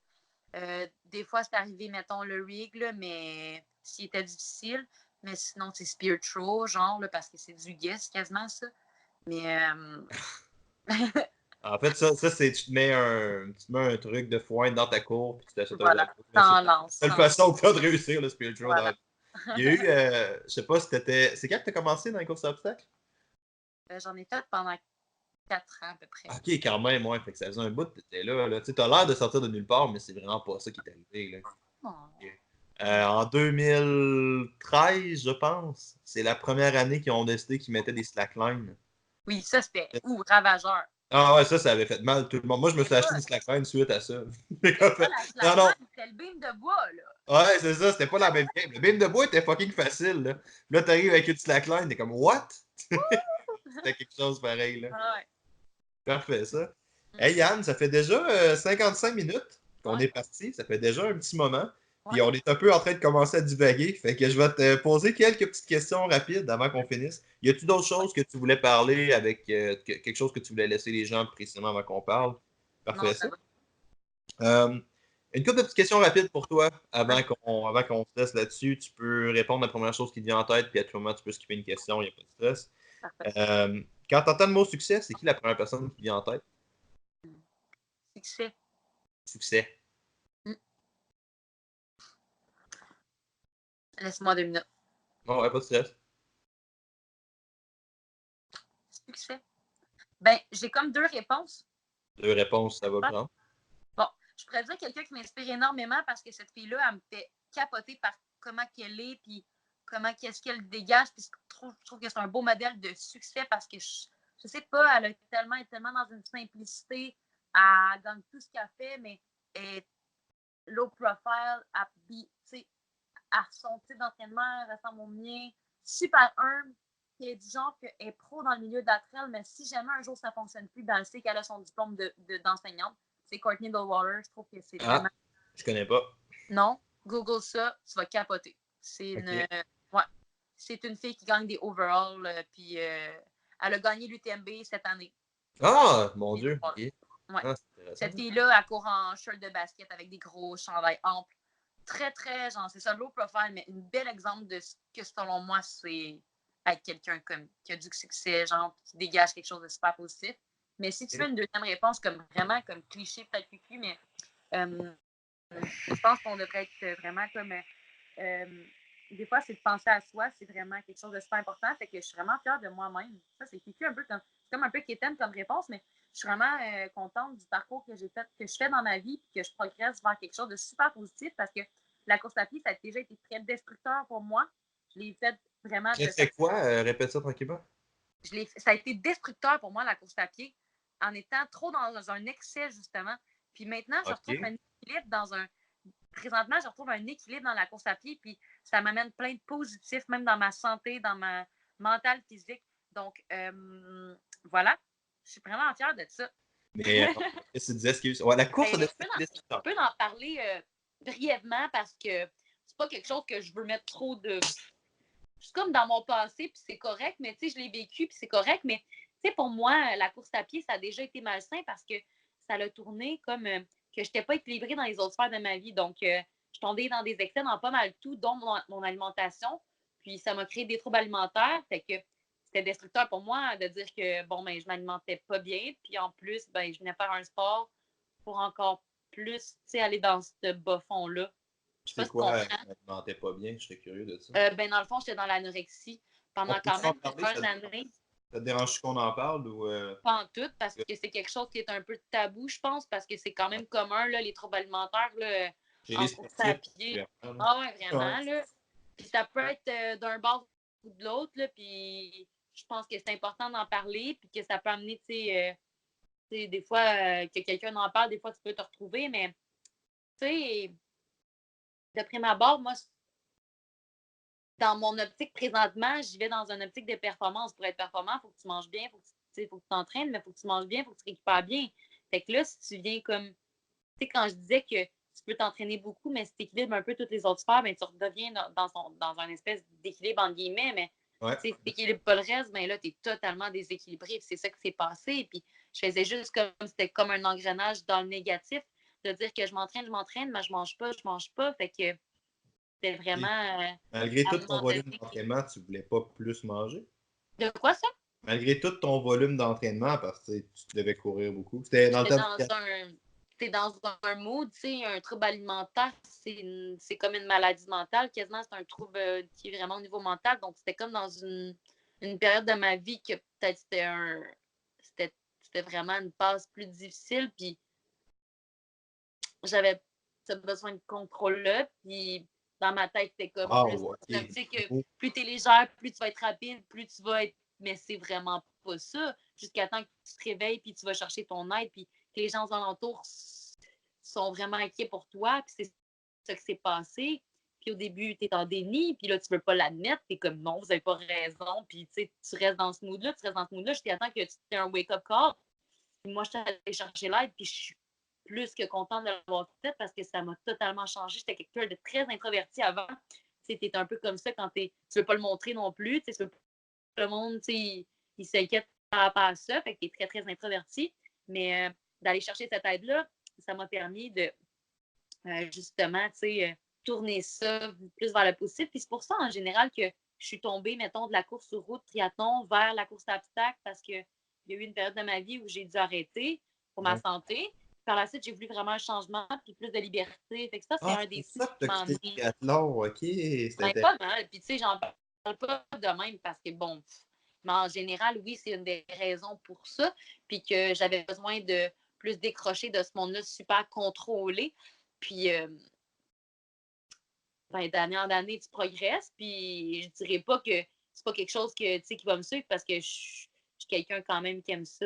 Des fois, c'est arrivé, mettons, le rig, là, mais s'il était difficile. Mais sinon, c'est Spear Throw, genre, là, parce que c'est du guess quasiment, ça. Mais. En fait, ça c'est tu te mets un truc de foin dans ta cour, puis tu t'achètes un Voilà, jacket. C'est sans la lance. seule façon que tu as de réussir le spiritual dans Voilà. la vie. Il y a eu, je sais pas si t'étais. C'est quand que tu as commencé dans les courses à obstacles? J'en ai fait pendant 4 ans à peu près. Ok, quand même, ouais. Fait que ça faisait un bout que t'étais là. Tu sais, t'as l'air de sortir de nulle part, mais c'est vraiment pas ça qui est arrivé. Là. Oh. Ok. En 2013, je pense, c'est la première année qu'ils ont décidé qu'ils mettaient des slacklines. Oui, ça, c'était ravageur. Ah ouais, ça avait fait mal tout le monde. Moi, je me suis acheté Écoute, une slackline suite à ça. c'était pas la Non, non. slackline, c'était le beam de bois, là. Ouais, c'est ça, c'était pas la même game. Le beam de bois était fucking facile, là. Là, t'arrives avec une slackline, t'es comme, what? C'était quelque chose pareil, là. Ah ouais. Parfait, ça. Mm. Hey Yann, ça fait déjà 55 minutes qu'on Ouais, est parti. Ça fait déjà un petit moment. Puis ouais. on est un peu en train de commencer à divaguer. Fait que je vais te poser quelques petites questions rapides avant qu'on finisse. Y a-tu d'autres Ouais. choses que tu voulais parler avec quelque chose que tu voulais laisser les gens précisément avant qu'on parle? Non, Parfait, ça ça. va. Euh, une couple de petites questions rapides pour toi Vas-y. avant qu'on se laisse là-dessus. Tu peux répondre à la première chose qui te vient en tête, puis à tout moment, tu peux skipper une question, il n'y a pas de stress. Parfait. Quand tu entends le mot succès, c'est qui la première personne qui vient en tête? Succès. Succès. Mm. Laisse-moi 2 minutes. Non, ouais, pas de stress. Succès. Ben, j'ai comme 2 réponses. Deux réponses, ça va le Ouais. prendre. Bon, je pourrais dire quelqu'un qui m'inspire énormément parce que cette fille-là, elle me fait capoter par comment qu'elle est, puis comment qu'est-ce qu'elle dégage. Puis je trouve que c'est un beau modèle de succès parce que je sais pas, elle a tellement dans une simplicité, elle gagne tout ce qu'elle fait, mais elle est low profile, à son type d'entraînement, ressemble au mien, super humble, qui est du genre qu'elle est pro dans le milieu de la trail, mais si jamais un jour ça ne fonctionne plus, ben elle sait qu'elle a son diplôme d'enseignante. C'est Courtney Goldwater. Je trouve que c'est vraiment. Ah, je connais pas. Non, Google ça, tu vas capoter. OK. Ouais, c'est une fille qui gagne des overalls, puis elle a gagné l'UTMB cette année. Ah, mon Dieu. OK. Ouais. Ah, c'est Cette intéressant. fille-là, elle court en shirt de basket avec des gros chandails amples. Très, très, genre, c'est ça, low profile, mais un bel exemple de ce que, selon moi, c'est être quelqu'un comme qui a du succès, genre, qui dégage quelque chose de super positif. Mais si tu OK. veux une deuxième réponse, comme vraiment, comme cliché, peut-être cucu, mais je pense qu'on devrait être vraiment comme. Des fois, c'est de penser à soi, c'est vraiment quelque chose de super important. Fait que je suis vraiment fière de moi-même. Ça, c'est cucu un peu comme. C'est comme un peu quétaine comme réponse, mais je suis vraiment contente du parcours que j'ai fait, que je fais dans ma vie, puis que je progresse vers quelque chose de super positif parce que la course à pied, ça a déjà été très destructeur pour moi. Je l'ai fait vraiment Très, de très cette. quoi? Répète ça tranquillement. Ça a été destructeur pour moi, la course à pied, en étant trop dans un excès, justement. Puis maintenant, je retrouve OK. un équilibre présentement, je retrouve un équilibre dans la course à pied, puis ça m'amène plein de positifs, même dans ma santé, dans ma mentale, physique. Donc, voilà, je suis vraiment fière de ça. Mais qu'est-ce que tu disais? Excuse. Ouais, la course, ça Ben, devrait être je destructeur. peux en parler brièvement parce que c'est pas quelque chose que je veux mettre trop de. C'est comme dans mon passé, puis c'est correct, mais tu sais, je l'ai vécu, puis c'est correct. Mais tu sais, pour moi, la course à pied, ça a déjà été malsain parce que ça l'a tourné comme que je n'étais pas équilibrée dans les autres sphères de ma vie. Donc, je tombais dans des excès dans pas mal tout, dont mon alimentation. Puis, ça m'a créé des troubles alimentaires. Fait que c'était destructeur pour moi de dire que, bon, ben, je m'alimentais pas bien. Puis, en plus, ben, je venais faire un sport pour encore plus, tu sais, aller dans ce bas fond-là. Je sais pas C'est si tu quoi? comprends. Je m'alimentais pas bien. Je serais curieux de ça. Ben, dans le fond, j'étais dans l'anorexie On pendant quand peut-tu en même parler? plusieurs années. Ça te dérange qu'on en parle ou. Pas en tout, parce que c'est quelque chose qui est un peu tabou, je pense, parce que c'est quand même commun, là, les troubles alimentaires, là, Chez les en course à sportifs, pied. particulièrement, Ah ouais, là. Ouais. vraiment, là. Puis ça peut être d'un bord ou de l'autre, là, puis je pense que c'est important d'en parler, puis que ça peut amener, tu sais, des fois, que quelqu'un en parle, des fois, tu peux te retrouver, mais, tu sais, de prime abord, moi, dans mon optique présentement, j'y vais dans une optique de performance. Pour être performant, il faut que tu manges bien, faut que tu t'entraînes, mais il faut que tu manges bien, il faut que tu récupères bien. Fait que là, si tu viens comme, tu sais, quand je disais que tu peux t'entraîner beaucoup, mais si tu équilibres un peu toutes les autres sphères, ben, tu redeviens dans un espèce d'équilibre entre guillemets, mais Ouais. si tu n'équilibres pas le reste, ben là, tu es totalement déséquilibré. C'est ça qui s'est passé. Puis je faisais juste comme, c'était comme un engrenage dans le négatif, de dire que je m'entraîne, mais je mange pas, je mange pas. Fait que c'était vraiment, Malgré à tout un ton moment volume donné. d'entraînement, tu voulais pas plus manger? De quoi ça? Malgré tout ton volume d'entraînement, parce que tu devais courir beaucoup. C'était dans le J'étais temps dans un. T'es dans un mood, tu sais, un trouble alimentaire, c'est comme une maladie mentale, quasiment, c'est un trouble qui est vraiment au niveau mental. Donc, c'était comme dans une période de ma vie que peut-être c'était vraiment une phase plus difficile, puis j'avais ce besoin de contrôle-là, puis dans ma tête, c'était comme Ah, plus une ok. optique que plus t'es légère, plus tu vas être rapide, plus tu vas être. Mais c'est vraiment pas ça. jusqu'à temps que tu te réveilles, puis tu vas chercher ton aide, puis que les gens aux alentours sont vraiment inquiets pour toi, puis c'est ça qui s'est passé. Puis au début, tu es en déni, puis là, tu veux pas l'admettre, tu es comme non, vous n'avez pas raison, puis tu restes dans ce mood-là, jusqu'à temps que tu aies un wake-up call. Puis moi, je suis allée chercher l'aide, puis je suis plus que contente de l'avoir fait parce que ça m'a totalement changé. J'étais quelqu'un de très introverti avant. Tu es un peu comme ça quand tu veux pas le montrer non plus. Le monde, il s'inquiète par rapport à ça, fait que tu es très, très introverti. Mais d'aller chercher cette aide-là, ça m'a permis de justement, tourner ça plus vers le positif. Puis c'est pour ça, en général, que je suis tombée, mettons, de la course sur route triathlon vers la course à obstacles parce qu'il y a eu une période de ma vie où j'ai dû arrêter pour ma santé. Par la suite, j'ai voulu vraiment un changement puis plus de liberté. Fait que ça, c'est un des c'est ça trucs que qui t'as m'a quitté le amené. triathlon, ok, c'était Pas mal. Puis, tu sais, j'en parle pas de même parce que, bon, mais en général, oui, c'est une des raisons pour ça. Puis que j'avais besoin de plus décrocher de ce monde-là super contrôlé. Puis, d'année en année, tu progresses. Puis, je dirais pas que c'est pas quelque chose que, qui va me suivre parce que je suis quelqu'un quand même qui aime ça.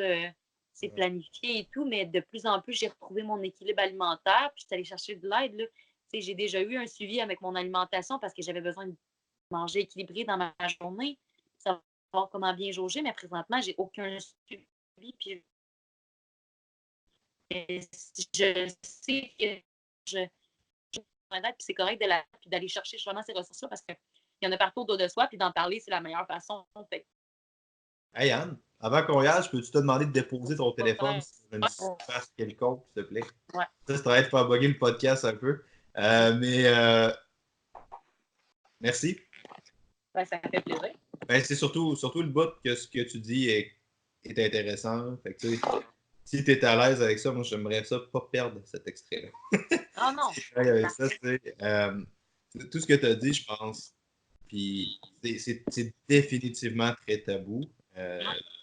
C'est planifié et tout, mais de plus en plus, j'ai retrouvé mon équilibre alimentaire. Puis, je suis allée chercher de l'aide. Là. J'ai déjà eu un suivi avec mon alimentation parce que j'avais besoin de manger équilibré dans ma journée, savoir comment bien jauger, mais présentement, j'ai aucun suivi. Puis je sais que je puis c'est correct d'aller chercher justement ces ressources-là parce qu'il y en a partout autour de soi, puis d'en parler, c'est la meilleure façon. Fait. Hey Anne, avant qu'on y aille, peux-tu te demander de déposer ton téléphone sur une surface quelconque, s'il te plaît? Ouais. Ça va être faire bugger le podcast un peu. Merci. Ben, ça fait plaisir. Ben, c'est surtout le bout que ce que tu dis est intéressant. Fait que, si tu es à l'aise avec ça, moi j'aimerais ça pas perdre cet extrait-là. Oh non! Avec ça, tout ce que tu as dit, je pense. Puis c'est définitivement très tabou.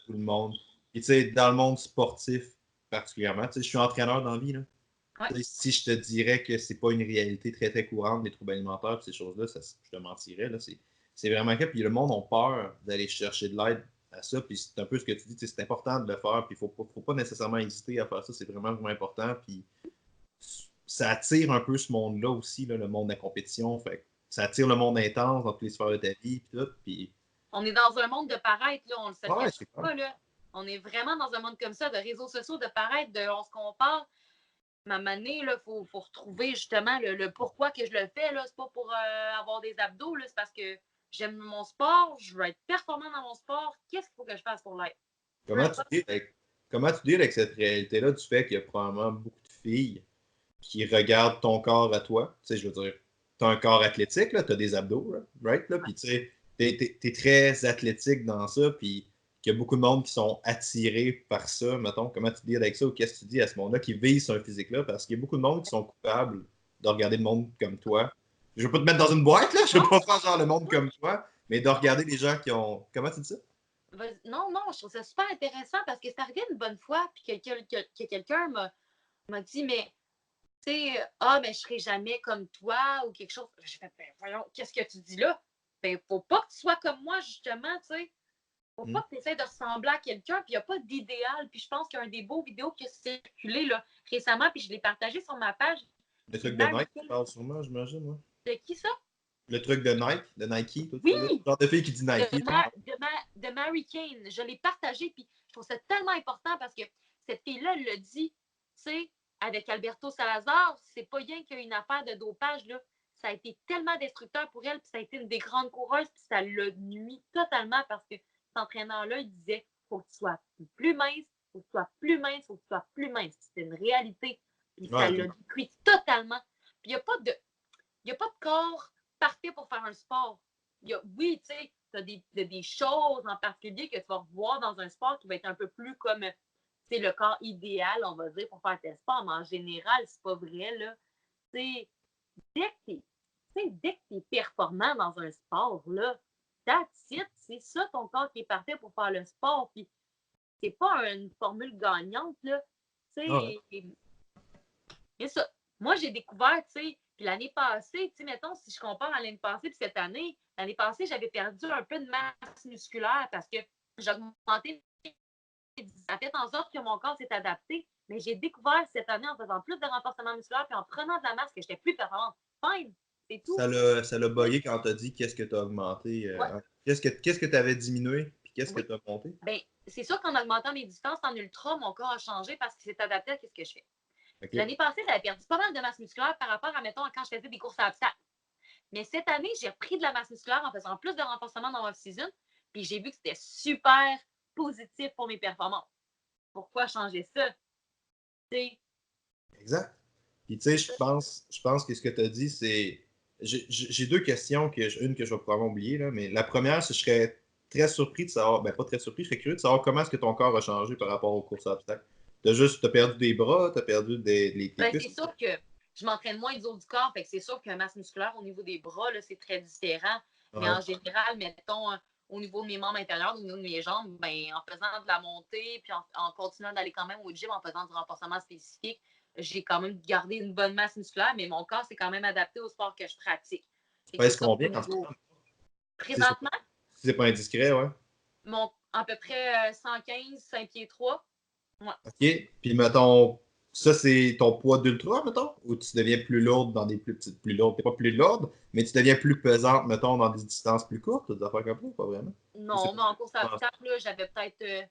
Tout le monde. Et tu sais, dans le monde sportif particulièrement, je suis entraîneur dans la vie. Là. Ouais. Si je te dirais que c'est pas une réalité très très courante des troubles alimentaires et ces choses-là, je te mentirais. Là. C'est vraiment que puis le monde a peur d'aller chercher de l'aide à ça. Puis c'est un peu ce que tu dis, c'est important de le faire. Puis faut pas nécessairement hésiter à faire ça. C'est vraiment vraiment important. Puis ça attire un peu ce monde-là aussi, là, le monde de la compétition. Fait ça attire le monde intense dans toutes les sphères de ta vie. Puis On est dans un monde de paraître, là, on ne se le ouais, cache pas. Là. On est vraiment dans un monde comme ça, de réseaux sociaux, de paraître, on se compare. Ma manée, il faut retrouver justement le pourquoi que je le fais. C'est pas pour avoir des abdos, c'est parce que j'aime mon sport, je veux être performant dans mon sport. Qu'est-ce qu'il faut que je fasse pour l'être? Comment tu dis avec cette réalité-là du fait qu'il y a probablement beaucoup de filles qui regardent ton corps à toi? Tu sais, je veux dire, tu as un corps athlétique, tu as des abdos, là, right? Là, puis tu sais, tu es très athlétique dans ça, puis qu'il y a beaucoup de monde qui sont attirés par ça, mettons. Comment tu dis avec ça ou qu'est-ce que tu dis à ce monde-là qui vise un physique-là? Parce qu'il y a beaucoup de monde qui sont coupables de regarder le monde comme toi. Je veux pas te mettre dans une boîte, là, je veux pas faire genre le monde comme toi, mais de regarder les gens qui ont. Comment tu dis ça? Non, je trouve ça super intéressant parce que c'est arrivé une bonne fois, puis que quelqu'un m'a dit, mais tu sais, ben, je serai jamais comme toi ou quelque chose. J'ai fait, ben, voyons, qu'est-ce que tu dis là? Ben, faut pas que tu sois comme moi, justement, tu sais. Faut pas que tu essaies de ressembler à quelqu'un, puis il n'y a pas d'idéal. Puis je pense qu'un des beaux vidéos qui a circulé là, récemment, puis je l'ai partagé sur ma page. Le truc de Nike, tu parles sûrement, j'imagine, moi. De qui ça? Le truc de Nike, tout ça. Oui! Genre de fille qui dit Nike. De Mary Kane. Je l'ai partagé, puis je trouve ça tellement important parce que cette fille-là, elle l'a dit, tu sais, avec Alberto Salazar, c'est pas rien qu'il y a une affaire de dopage, là. Ça a été tellement destructeur pour elle, puis ça a été une des grandes coureuses, puis ça l'a nuit totalement parce que cet entraîneur-là, il disait faut que tu sois plus mince, faut que tu sois plus mince, faut que tu sois plus mince. C'est une réalité. Puis ça l'a détruit totalement. Puis il n'y a pas de corps parfait pour faire un sport. Oui, tu sais, tu as des choses en particulier que tu vas voir dans un sport qui va être un peu plus comme le corps idéal, on va dire, pour faire tes sports, mais en général, c'est pas vrai. Là. T'sais, dès que tu es performant dans un sport, là, that's it, c'est ça ton corps qui est parfait pour faire le sport. Puis c'est pas une formule gagnante. Là. C'est ça. Moi, j'ai découvert, tu sais, puis l'année passée, tu sais, mettons, si je compare à l'année passée puis cette année, l'année passée, j'avais perdu un peu de masse musculaire parce que j'ai augmenté ça fait en sorte que mon corps s'est adapté. Mais j'ai découvert cette année en faisant plus de renforcement musculaire puis en prenant de la masse que j'étais plus performante. Fine, c'est tout. Ça l'a bugué quand t'as dit qu'est-ce que t'as augmenté. Ouais. Qu'est-ce que t'avais diminué, puis qu'est-ce que Oui. t'as monté? Ben, c'est sûr qu'en augmentant mes distances en ultra, mon corps a changé parce qu'il s'est adapté à ce que je fais. OK. L'année passée, j'avais perdu pas mal de masse musculaire par rapport à, mettons, quand je faisais des courses à obstacles. Mais cette année, j'ai repris de la masse musculaire en faisant plus de renforcement dans l'off-season, puis j'ai vu que c'était super positif pour mes performances. Pourquoi changer ça? T'sais, Exact. Puis tu sais, je pense que ce que tu as dit, c'est. J'ai deux questions, une que je vais probablement oublier, là, mais la première, c'est que je serais très surpris de savoir, ben pas très surpris, je serais curieux de savoir comment est-ce que ton corps a changé par rapport aux courses à obstacles. T'as perdu des bras, t'as perdu tes ben, cuisses. c'est sûr que je m'entraîne moins du haut du corps, fait que c'est sûr que masse musculaire au niveau des bras, là, c'est très différent. Mais Ouais. en général, mettons, au niveau de mes membres intérieurs, au niveau de mes jambes, ben, en faisant de la montée, puis en continuant d'aller quand même au gym, en faisant du renforcement spécifique, j'ai quand même gardé une bonne masse musculaire, mais mon corps s'est quand même adapté au sport que je pratique. Tu Fait que c'est pèses ça au combien en ce niveau. moment? Si c'est Présentement, si c'est pas indiscret, ouais. à peu près 115, 5 pieds 3. Ouais. OK. Puis mettons, ça c'est ton poids d'ultra, mettons, ou tu deviens plus lourde dans des plus petites, plus lourdes. T'es pas plus lourde, mais tu deviens plus pesante, mettons, dans des distances plus courtes, des affaires comme ça, pas vraiment. Non, mais en course à obstacle, j'avais peut-être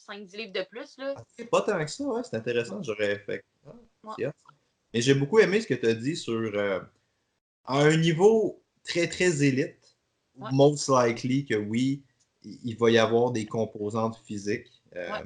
5-10 livres de plus. Là. Ok, pas tant que ça, ouais, c'est intéressant. J'aurais fait. Ah, Ouais. c'est hot. Mais j'ai beaucoup aimé ce que tu as dit sur à un niveau très très élite, Ouais. most likely que oui, il va y avoir des composantes physiques Ouais.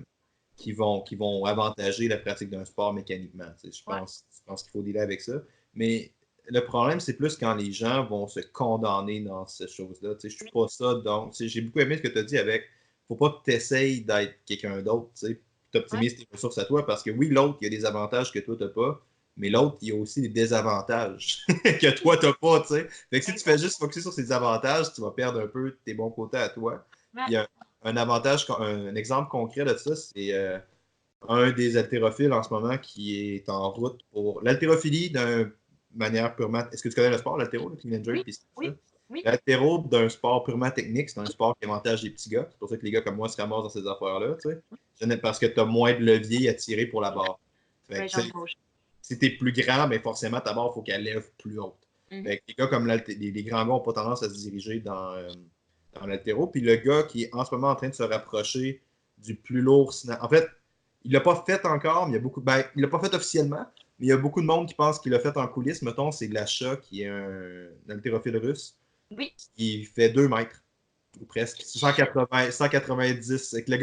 qui vont avantager la pratique d'un sport mécaniquement. Je pense qu'il faut dealer avec ça. Mais le problème, c'est plus quand les gens vont se condamner dans ces choses-là. Je suis pas ça. Donc, j'ai beaucoup aimé ce que tu as dit avec faut pas que tu essayes d'être quelqu'un d'autre. Tu optimises tes ressources à toi parce que oui, l'autre, il y a des avantages que toi, tu n'as pas. Mais l'autre, il y a aussi des désavantages que toi, tu n'as pas. T'sais. Fait que si tu fais juste focuser sur ces avantages, tu vas perdre un peu tes bons côtés à toi. Ouais. Puis un avantage, un exemple concret de ça, c'est un des haltérophiles en ce moment qui est en route pour l'haltérophilie d'une manière purement. Est-ce que tu connais le sport, l'haltéro, le clean and jerk, Oui, puis ça? oui, oui. L'haltéro d'un sport purement technique, c'est un sport qui avantage les petits gars. C'est pour ça que les gars comme moi se ramassent dans ces affaires-là, tu sais. Parce que tu as moins de levier à tirer pour la barre. Fait que, si tu es plus grand, mais forcément, ta barre, il faut qu'elle lève plus haute. Fait que les gars comme les grands gars n'ont pas tendance à se diriger dans l'haltéro. Puis le gars qui est en ce moment en train de se rapprocher du plus lourd snatch. En fait, il l'a pas fait encore, mais il y a beaucoup. Ben, il l'a pas fait officiellement, mais il y a beaucoup de monde qui pense qu'il l'a fait en coulisses. Mettons, c'est Glasha, qui est un haltérophile russe, Oui. qui fait 2 mètres, ou presque. 180, 190. Le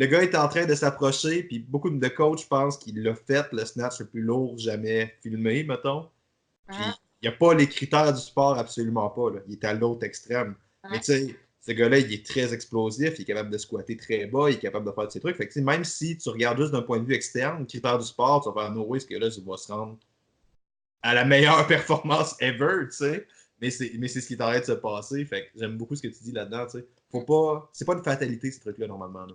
gars est en train de s'approcher, puis beaucoup de coachs pensent qu'il l'a fait le snatch le plus lourd jamais filmé, mettons. Puis il n'y a pas les critères du sport, absolument pas. Là. Il est à l'autre extrême. Mais tu sais, ce gars-là, il est très explosif, il est capable de squatter très bas, il est capable de faire ces trucs. Fait que, même si tu regardes juste d'un point de vue externe, critères du sport, tu vas faire no way, ce gars-là, il va se rendre à la meilleure performance ever, tu sais. Mais c'est ce qui est en train de se passer. Fait que j'aime beaucoup ce que tu dis là-dedans, tu sais. Faut pas. C'est pas une fatalité, ces trucs-là, normalement. Là.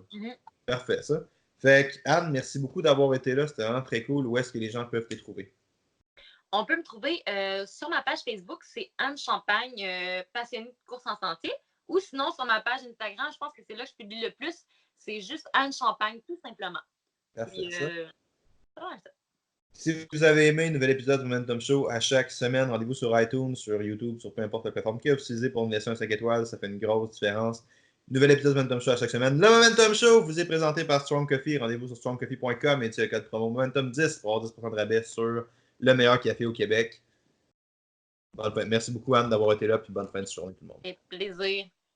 Parfait, ça. Fait que, Anne, merci beaucoup d'avoir été là. C'était vraiment très cool. Où est-ce que les gens peuvent te trouver? On peut me trouver sur ma page Facebook, c'est Anne Champagne, passionnée de course en sentier. Ou sinon, sur ma page Instagram, je pense que c'est là que je publie le plus. C'est juste Anne Champagne, tout simplement. Parfait, Puis, ça. ça. Si vous avez aimé un nouvel épisode du Momentum Show, à chaque semaine, rendez-vous sur iTunes, sur YouTube, sur peu importe la plateforme que vous utilisez pour nous laisser un 5 étoiles. Ça fait une grosse différence. Nouvel épisode du Momentum Show à chaque semaine. Le Momentum Show vous est présenté par Strong Coffee. Rendez-vous sur strongcoffee.com et utilisez le code promo Momentum10 pour avoir 10% de rabais sur le meilleur café au Québec. Merci beaucoup, Anne, d'avoir été là. Puis bonne fin de journée, tout le monde. Et plaisir.